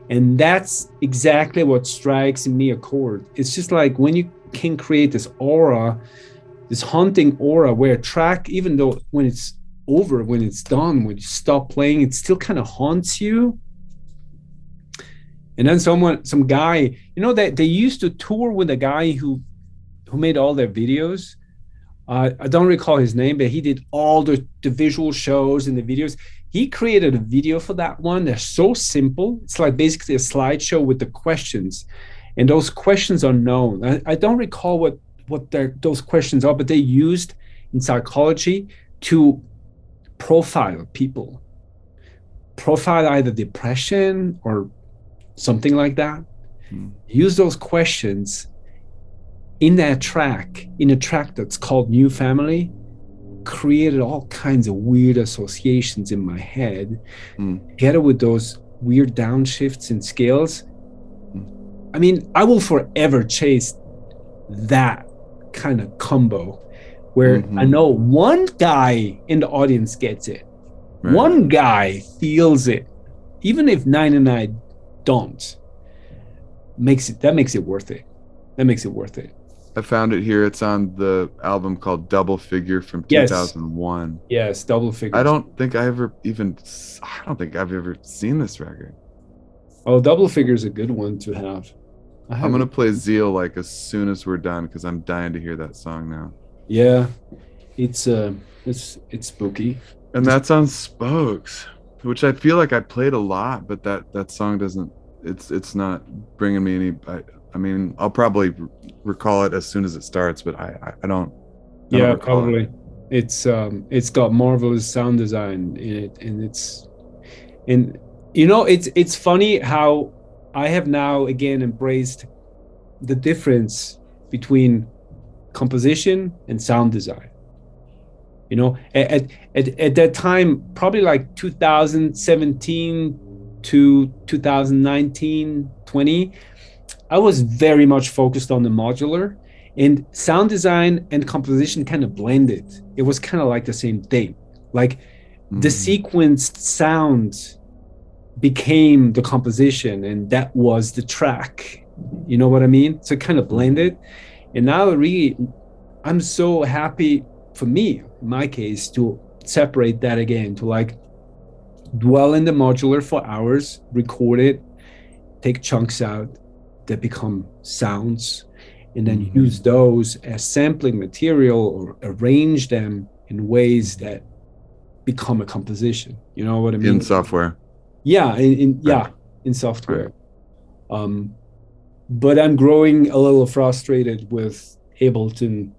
A: And that's exactly what strikes in me a chord. It's just like when you can create this aura, this haunting aura, where a track, even though when it's over, when it's done, when you stop playing, it still kind of haunts you. And then some guy, that they used to tour with a guy who made all their videos. I don't recall his name, but he did all the visual shows and the videos. He created a video for that one. They're so simple. It's like basically a slideshow with the questions, and those questions are known. I don't recall what those questions are, but they used in psychology to profile people, profile either depression or something like that. Use those questions in a track that's called New Family. Created all kinds of weird associations in my head, together with those weird downshifts and scales. I mean, I will forever chase that kind of combo where I know one guy in the audience gets it, one guy feels it, even if 99 don't. That makes it worth it.
B: I found it here. It's on the album called Double Figure from 2001.
A: Yes, Double Figure.
B: I don't think I've ever seen this record.
A: Oh, Double Figure is a good one to have. I
B: I'm gonna
A: haven't.
B: play Zeal like as soon as we're done because I'm dying to hear that song now.
A: Yeah, it's it's spooky.
B: And
A: Just
B: that's on Spokes, which I feel like I played a lot, but that song doesn't. It's not bringing me any. I mean, I'll probably recall it as soon as it starts, but I don't
A: yeah,
B: recall it.
A: probably. It's got marvelous sound design in it, and and it's funny how I have now again embraced the difference between composition and sound design. At that time, probably like 2017 to 2019, 20, I was very much focused on the modular, and sound design and composition kind of blended. It was kind of like the same thing. Like the
B: Mm,
A: sequenced sound became the composition, and that was the track. You know what I mean? So it kind of
B: mhm,
A: blended. And now, really, I'm so happy for me, in my case, to separate that again, to like dwell in the modular for hours, record it, take chunks out that become sounds, and then
B: mhm.
A: use those as sampling material or arrange them in ways that become a composition. You know what I
B: In
A: mean?
B: software,
A: Yeah,
B: right?
A: in
B: Right.
A: software. Um, but I'm growing a little frustrated with Ableton,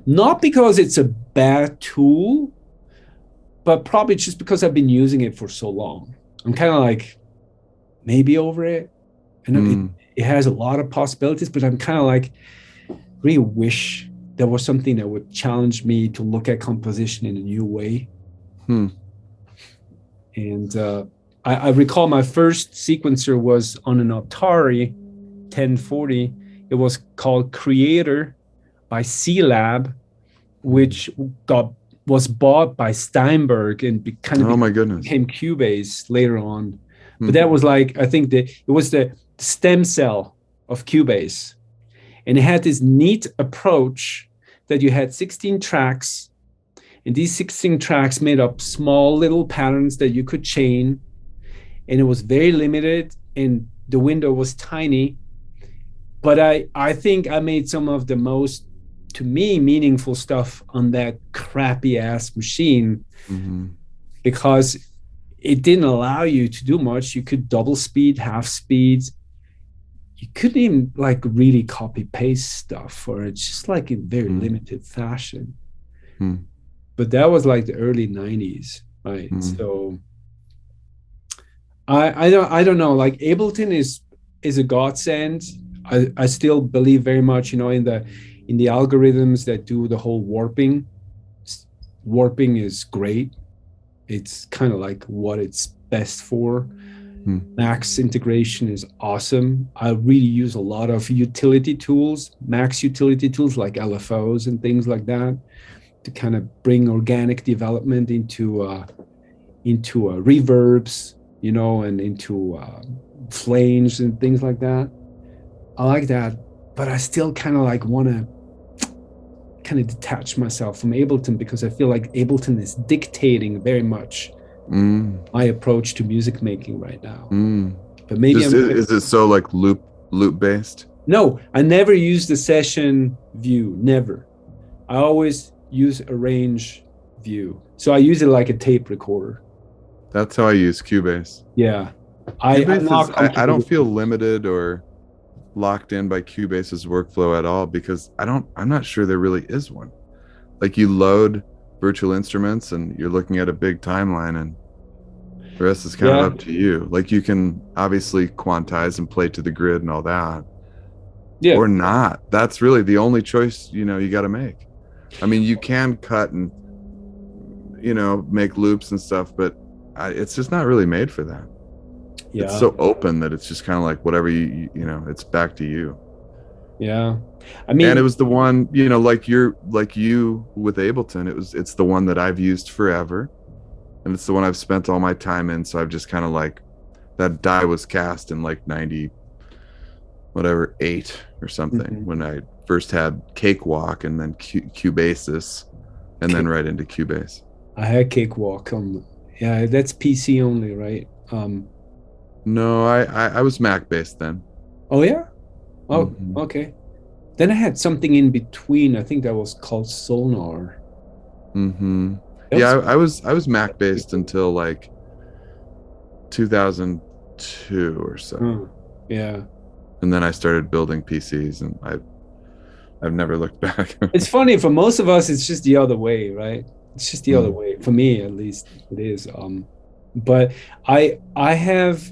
A: not because it's a bad tool, but probably just because I've been using it for so long. I'm kind of like maybe over it. I know
B: Mm,
A: it has a lot of possibilities, but I'm kind of like really wish there was something that would challenge me to look at composition in a new way.
B: hmm.
A: And I recall my first sequencer was on an Atari 1040. It was called Creator by C Lab, which got was bought by Steinberg and kind of
B: Oh my goodness.
A: became Cubase later on. But
B: Hmm.
A: that was like I think it was the stem cell of Cubase, and it had this neat approach that you had 16 tracks, and these 16 tracks made up small little patterns that you could chain, and it was very limited, and the window was tiny. But I think I made some of the most to me meaningful stuff on that crappy ass machine
B: Hmm.
A: because it didn't allow you to do much. You could double speed, half speed. You couldn't even like really copy paste stuff, or it's just like in very
B: Hmm.
A: limited fashion.
B: Hmm.
A: But that was like the early 90s, right?
B: Hmm.
A: So I don't know. Like Ableton is a godsend. I still believe very much, in the algorithms that do the whole warping. Warping is great. It's kind of like what it's best for.
B: Hmm.
A: Max integration is awesome. I really use a lot of utility tools, Max utility tools like LFOs and things like that to kind of bring organic development into reverbs, and into flange and things like that. I like that, but I still kind of like want to kind of detach myself from Ableton because I feel like Ableton is dictating very much
B: Mm,
A: my approach to music making right now.
B: mm.
A: But maybe
B: Just
A: I'm gonna.
B: is it so like loop based?
A: No, I never use the session view. Never. I always use a range view. So I use it like a tape recorder.
B: That's how I use Cubase.
A: Yeah. I'm
B: Cubase is
A: not
B: I
A: comfortable
B: don't
A: with
B: feel
A: it.
B: limited or locked in by Cubase's workflow at all because I'm not sure there really is one. Like you load virtual instruments and you're looking at a big timeline and the rest is kind of
A: Yeah.
B: up to you. Like you can obviously quantize and play to the grid and all that
A: Yeah.
B: or not. That's really the only choice, you got to make. I mean, you can cut and make loops and stuff, but it's just not really made for that. It's
A: Yeah.
B: so open that it's just kind of like whatever it's back to you.
A: Yeah. I
B: And it
A: mean,
B: was the one, like you with Ableton, it's the one that I've used forever, and it's the one I've spent all my time in. So I've just kind of like that die was cast in like 90 whatever 8 or something
A: mhm.
B: when I first had Cakewalk and then Cubasis and then
A: Cake.
B: right into Cubase.
A: I had Cakewalk on. Yeah, that's PC only, right?
B: No, I was Mac based then.
A: Oh yeah. Oh, okay. Then I had something in between. I think that was called Sonar. That
B: Yeah,
A: was
B: I was Mac based until like 2002 or so,
A: yeah.
B: and then I started building PCs, and I've never looked back.
A: It's funny for most of us, it's just the other way, right? It's just the other
B: Mm,
A: way. For me, at least, it is. But I have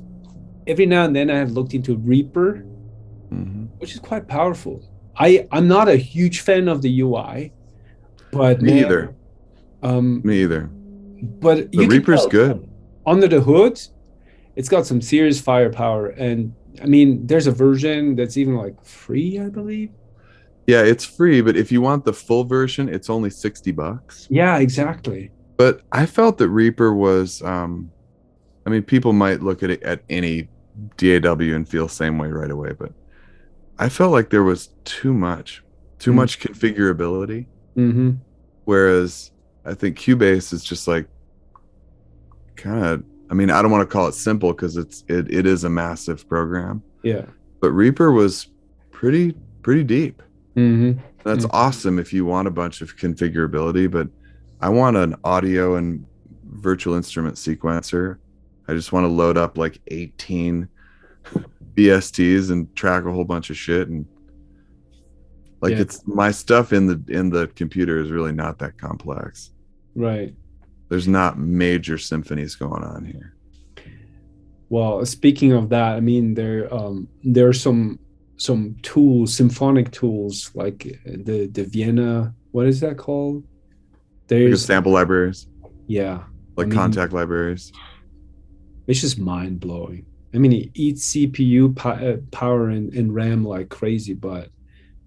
A: every now and then I have looked into Reaper,
B: mhm.
A: which is quite powerful. I'm not a huge fan of the UI, but
B: Me
A: man,
B: either.
A: um,
B: Me either.
A: but
B: But
A: you can
B: Reaper's
A: tell
B: good.
A: under the hood, it's got some serious firepower. And I mean, there's a version that's even like free, I believe.
B: Yeah, it's free, but if you want the full version, it's only $60.
A: Yeah, exactly.
B: But I felt that Reaper was I mean, people might look at it at any DAW and feel the same way right away, but I felt like there was too
A: Mm.
B: much configurability.
A: Hmm.
B: Whereas I think Cubase is just like kind of, I mean, I don't want to call it simple because it is a massive program,
A: Yeah.
B: but Reaper was pretty deep.
A: Hmm.
B: That's awesome if you want a bunch of configurability, but I want an audio and virtual instrument sequencer. I just want to load up like 18 VSTs and track a whole bunch of shit, and like
A: Yeah.
B: it's my stuff in the computer is really not that complex.
A: Right.
B: There's not major symphonies going on here.
A: Well, speaking of that, I mean there are some tools, symphonic tools like the Vienna. What is that called?
B: Like a
A: There's
B: sample libraries,
A: yeah. I
B: like
A: mean,
B: Kontakt libraries.
A: it's just mind blowing. I mean, it eats CPU power and RAM like crazy, but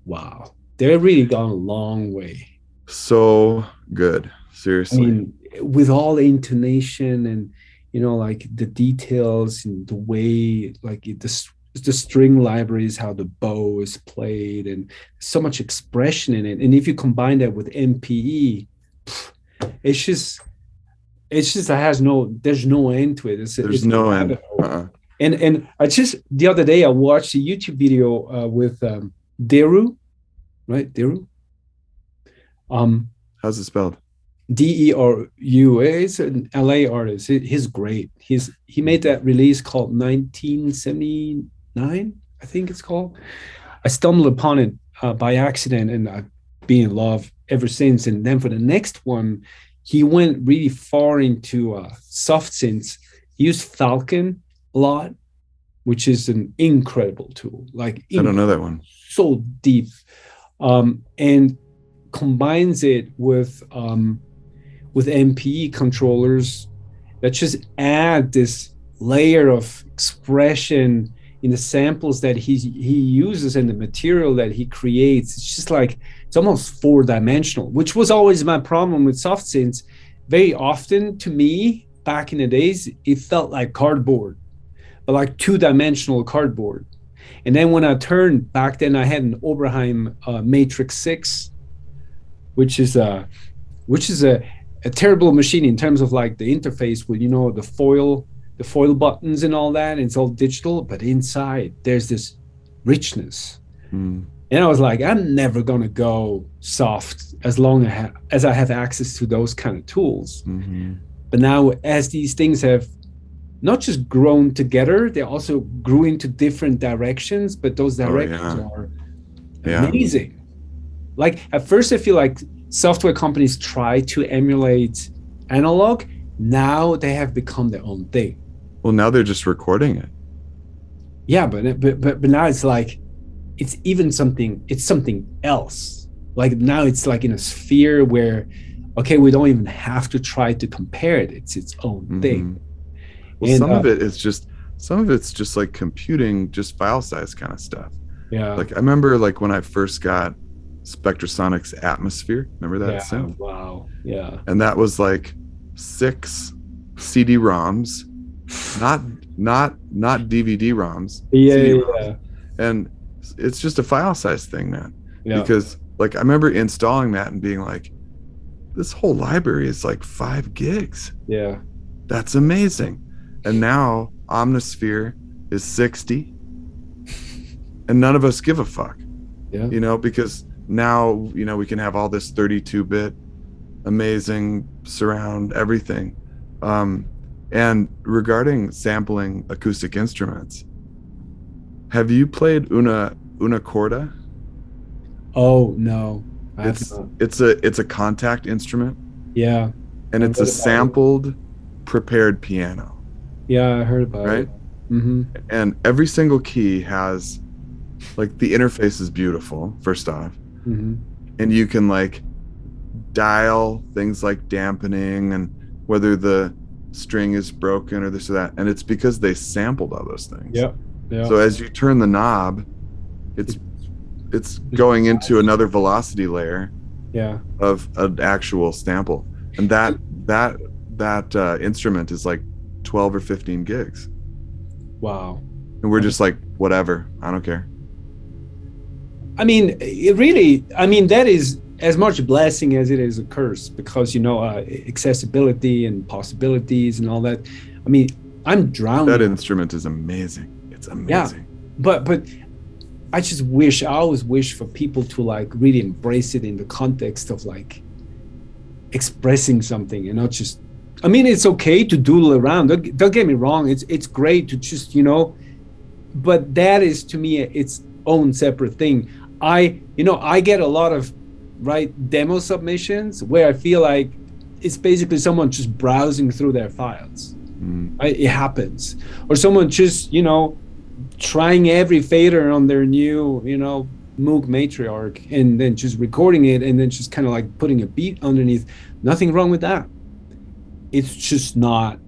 A: wow, they've really gone a long way.
B: So good.
A: I
B: Seriously.
A: mean, with all the intonation and like the details and the way, like the string libraries, how the bow is played, and so much expression in it. And if you combine that with MPE, it's just it has there's no end to it.
B: There's
A: It's
B: no
A: a
B: end.
A: rabbit hole. And I just the other day I watched a YouTube video with Deru, right? Deru. Um,
B: How's it spelled?
A: Deru. He's an LA artist. He's great. He made that release called 1979, I think it's called. I stumbled upon it by accident, and I've been in love ever since. And then for the next one, he went really far into soft synths. He used Falcon a lot, which is an incredible tool. Like
B: I don't know that one.
A: so deep, and combines it with MPE controllers that just add this layer of expression in the samples that he uses and the material that he creates. It's just like it's almost four-dimensional, which was always my problem with soft synths. Very often to me back in the days, it felt like cardboard, but like two-dimensional cardboard. And then when I turned back then, I had an Oberheim Matrix 6, which is a a terrible machine in terms of like the interface with the foil buttons and all that. And it's all digital, but inside there's this richness. And I was like, I'm never gonna go soft as long as I have access to those kind of tools. But now, as these things have not just grown together, they also grew into different directions. But those directions are amazing. Like at first, I feel like software companies try to emulate analog. Now they have become their own thing.
B: Well, now they're just recording it.
A: Yeah, but now it's like it's even something. It's something else. Like now it's like in a sphere where, okay, we don't even have to try to compare it. It's its own thing.
B: Well, and some of it's just like computing, just file size kind of stuff.
A: Yeah.
B: Like I remember like when I first got Spectrasonic's Atmosphere. Remember that synth?
A: Wow. Yeah.
B: And that was like 6 CD-ROMs, not DVD ROMs.
A: Yeah.
B: And it's just a file size thing, man.
A: Yeah.
B: Because like I remember installing that and being like, this whole library is like 5 gigs.
A: Yeah.
B: That's amazing. And now Omnisphere is 60. and none of us give a fuck.
A: Yeah.
B: You know, because now, you know, we can have all this 32-bit amazing surround everything. And regarding sampling acoustic instruments, have you played una corda?
A: Oh no, I have
B: It's
A: not.
B: it's a Kontakt instrument,
A: Yeah,
B: and
A: I
B: it's
A: read
B: a
A: about it.
B: sampled prepared piano,
A: Yeah, I heard about
B: right?
A: it. Mm-hmm.
B: And every single key has, like, the interface is beautiful, first off,
A: Mm-hmm.
B: and you can like dial things like dampening and whether the string is broken or this or that, and it's because they sampled all those things.
A: Yeah, yeah.
B: So as you turn the knob, it's going into another velocity layer
A: Yeah.
B: of an actual sample, and that instrument is like 12 or 15 gigs,
A: Wow.
B: and we're just like, whatever, I don't care.
A: I mean, it really, I mean, that is as much a blessing as it is a curse, because, you know, accessibility and possibilities and all that. I mean, I'm drowning.
B: That instrument is amazing. It's amazing.
A: Yeah, but I just wish, I always wish for people to like really embrace it in the context of like expressing something and not just, I mean, it's okay to doodle around. Don't get me wrong. It's great to just, you know, but that is to me its own separate thing. I get a lot of demo submissions where I feel like it's basically someone just browsing through their files. It happens. Or someone just, you know, trying every fader on their new, you know, Moog matriarch and then just recording it and then just kind of like putting a beat underneath. Nothing wrong with that. It's just not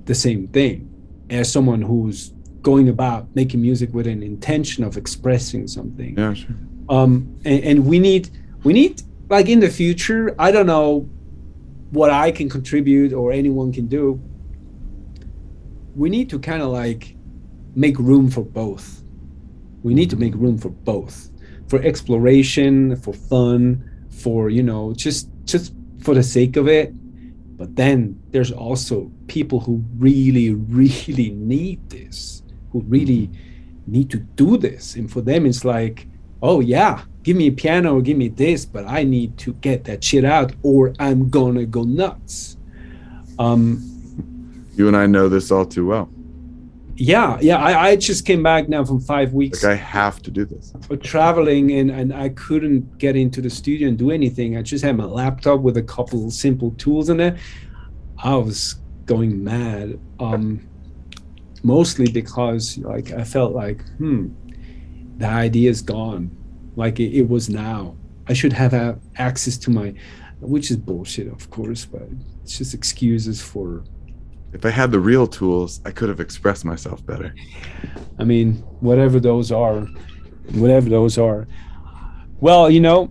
A: the same thing as someone who's going about making music with an intention of expressing something.
B: Yeah, sure.
A: And we need like in the future, I don't know what I can contribute or anyone can do. We need to kind of like make room for both. We need to make room for both, for exploration, for fun, for, you know, just for the sake of it. But then there's also people who really, really need this, who really need to do this. And for them, it's like, oh yeah, give me a piano or give me this, but I need to get that shit out or I'm gonna go nuts.
B: You and I know this all too well.
A: Yeah. I just came back now from 5 weeks.
B: Like, I have to do this.
A: Of traveling and I couldn't get into the studio and do anything. I just had my laptop with a couple simple tools in it. I was going mad. Mostly because like I felt like, the idea is gone. Like it was now. I should have access to my, which is bullshit, of course, but it's just excuses for.
B: If I had the real tools, I could have expressed myself better.
A: I mean, whatever those are. Well, you know,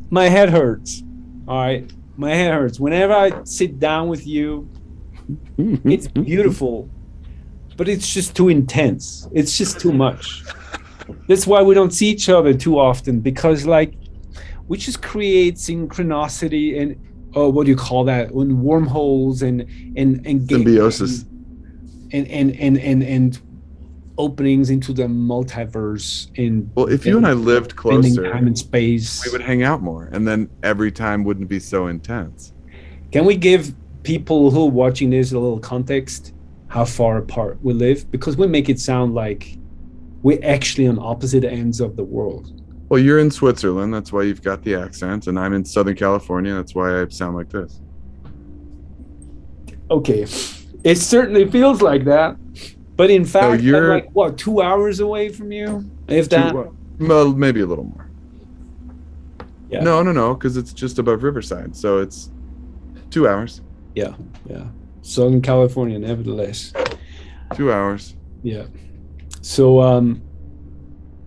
A: my head hurts. All right. My head hurts. Whenever I sit down with you, it's beautiful, but it's just too intense. It's just too much. That's why we don't see each other too often, because like we just create synchronicity and what do you call that? When wormholes and
B: Symbiosis
A: and openings into the multiverse.
B: Well, if you and I lived closer,
A: time and space,
B: we would hang out more, and then every time wouldn't be so intense.
A: Can we give people who are watching this a little context how far apart we live? Because we make it sound like we're actually on opposite ends of the world.
B: Well, you're in Switzerland, that's why you've got the accent, and I'm in Southern California, that's why I sound like this.
A: Okay, it certainly feels like that, but in fact,
B: you're
A: I'm like, what, 2 hours away from you? If that?
B: Well, maybe a little more.
A: Yeah.
B: No, because it's just above Riverside, so it's 2 hours.
A: Yeah. Southern California, nevertheless.
B: 2 hours.
A: Yeah. So,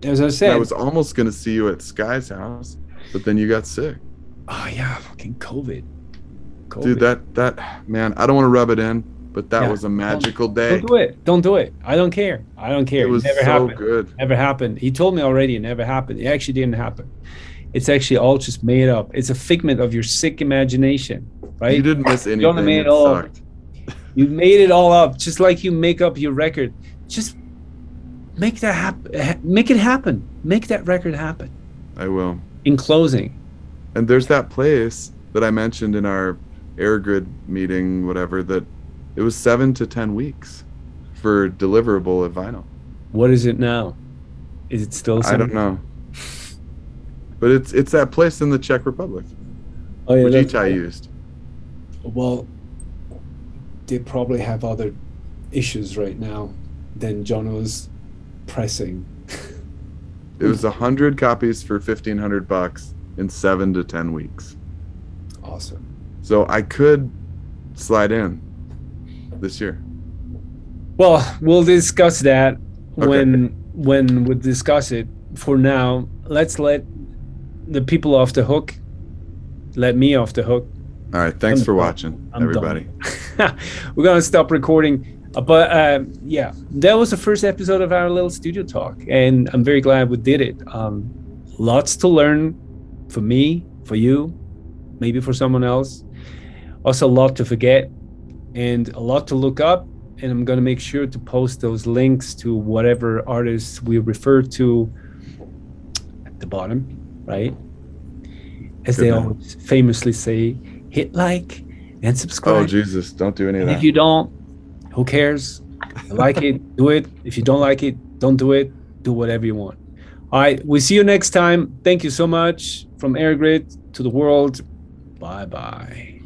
A: as I said,
B: I was almost going to see you at Sky's house, but then you got sick.
A: Oh yeah, fucking COVID.
B: Dude, that man, I don't want to rub it in, but that was a magical day.
A: Don't do it. I don't care.
B: It was
A: never
B: so
A: happened.
B: good.
A: Never happened. He told me already it never happened. It actually didn't happen. It's actually all just made up. It's a figment of your sick imagination, right?
B: You didn't miss anything.
A: Made
B: it
A: all
B: sucked.
A: You made it all up, just like you make up your record. Just make that happen. Make it happen. Make that record happen.
B: I will.
A: In closing,
B: And there's that place that I mentioned in our Errorgrid meeting, whatever, that it was 7 to 10 weeks for deliverable of vinyl.
A: what is it now? Is it still?
B: I don't know. But it's that place in the Czech Republic,
A: Oh yeah,
B: which I used.
A: well, they probably have other issues right now than Johno's pressing.
B: It was 100 copies for $1,500 in 7 to 10 weeks.
A: Awesome.
B: So I could slide in this year.
A: Well, we'll discuss that
B: Okay.
A: when we discuss it. For now, let's let the people off the hook. Let me off the hook.
B: All right. Thanks
A: I'm
B: for
A: done.
B: watching,
A: I'm
B: everybody.
A: done. We're gonna stop recording. But yeah, that was the first episode of our little studio talk, and I'm very glad we did it. Lots to learn for me, for you, maybe for someone else. Also, a lot to forget and a lot to look up. And I'm gonna make sure to post those links to whatever artists we refer to at the bottom, right? As
B: Good
A: they
B: man.
A: always famously say, hit like and subscribe.
B: Oh, Jesus. Don't do any of
A: And
B: that.
A: if you don't, who cares? If you like it, do it. If you don't like it, don't do it. Do whatever you want. All right, we'll see you next time. Thank you so much. From Errorgrid to the world. Bye-bye.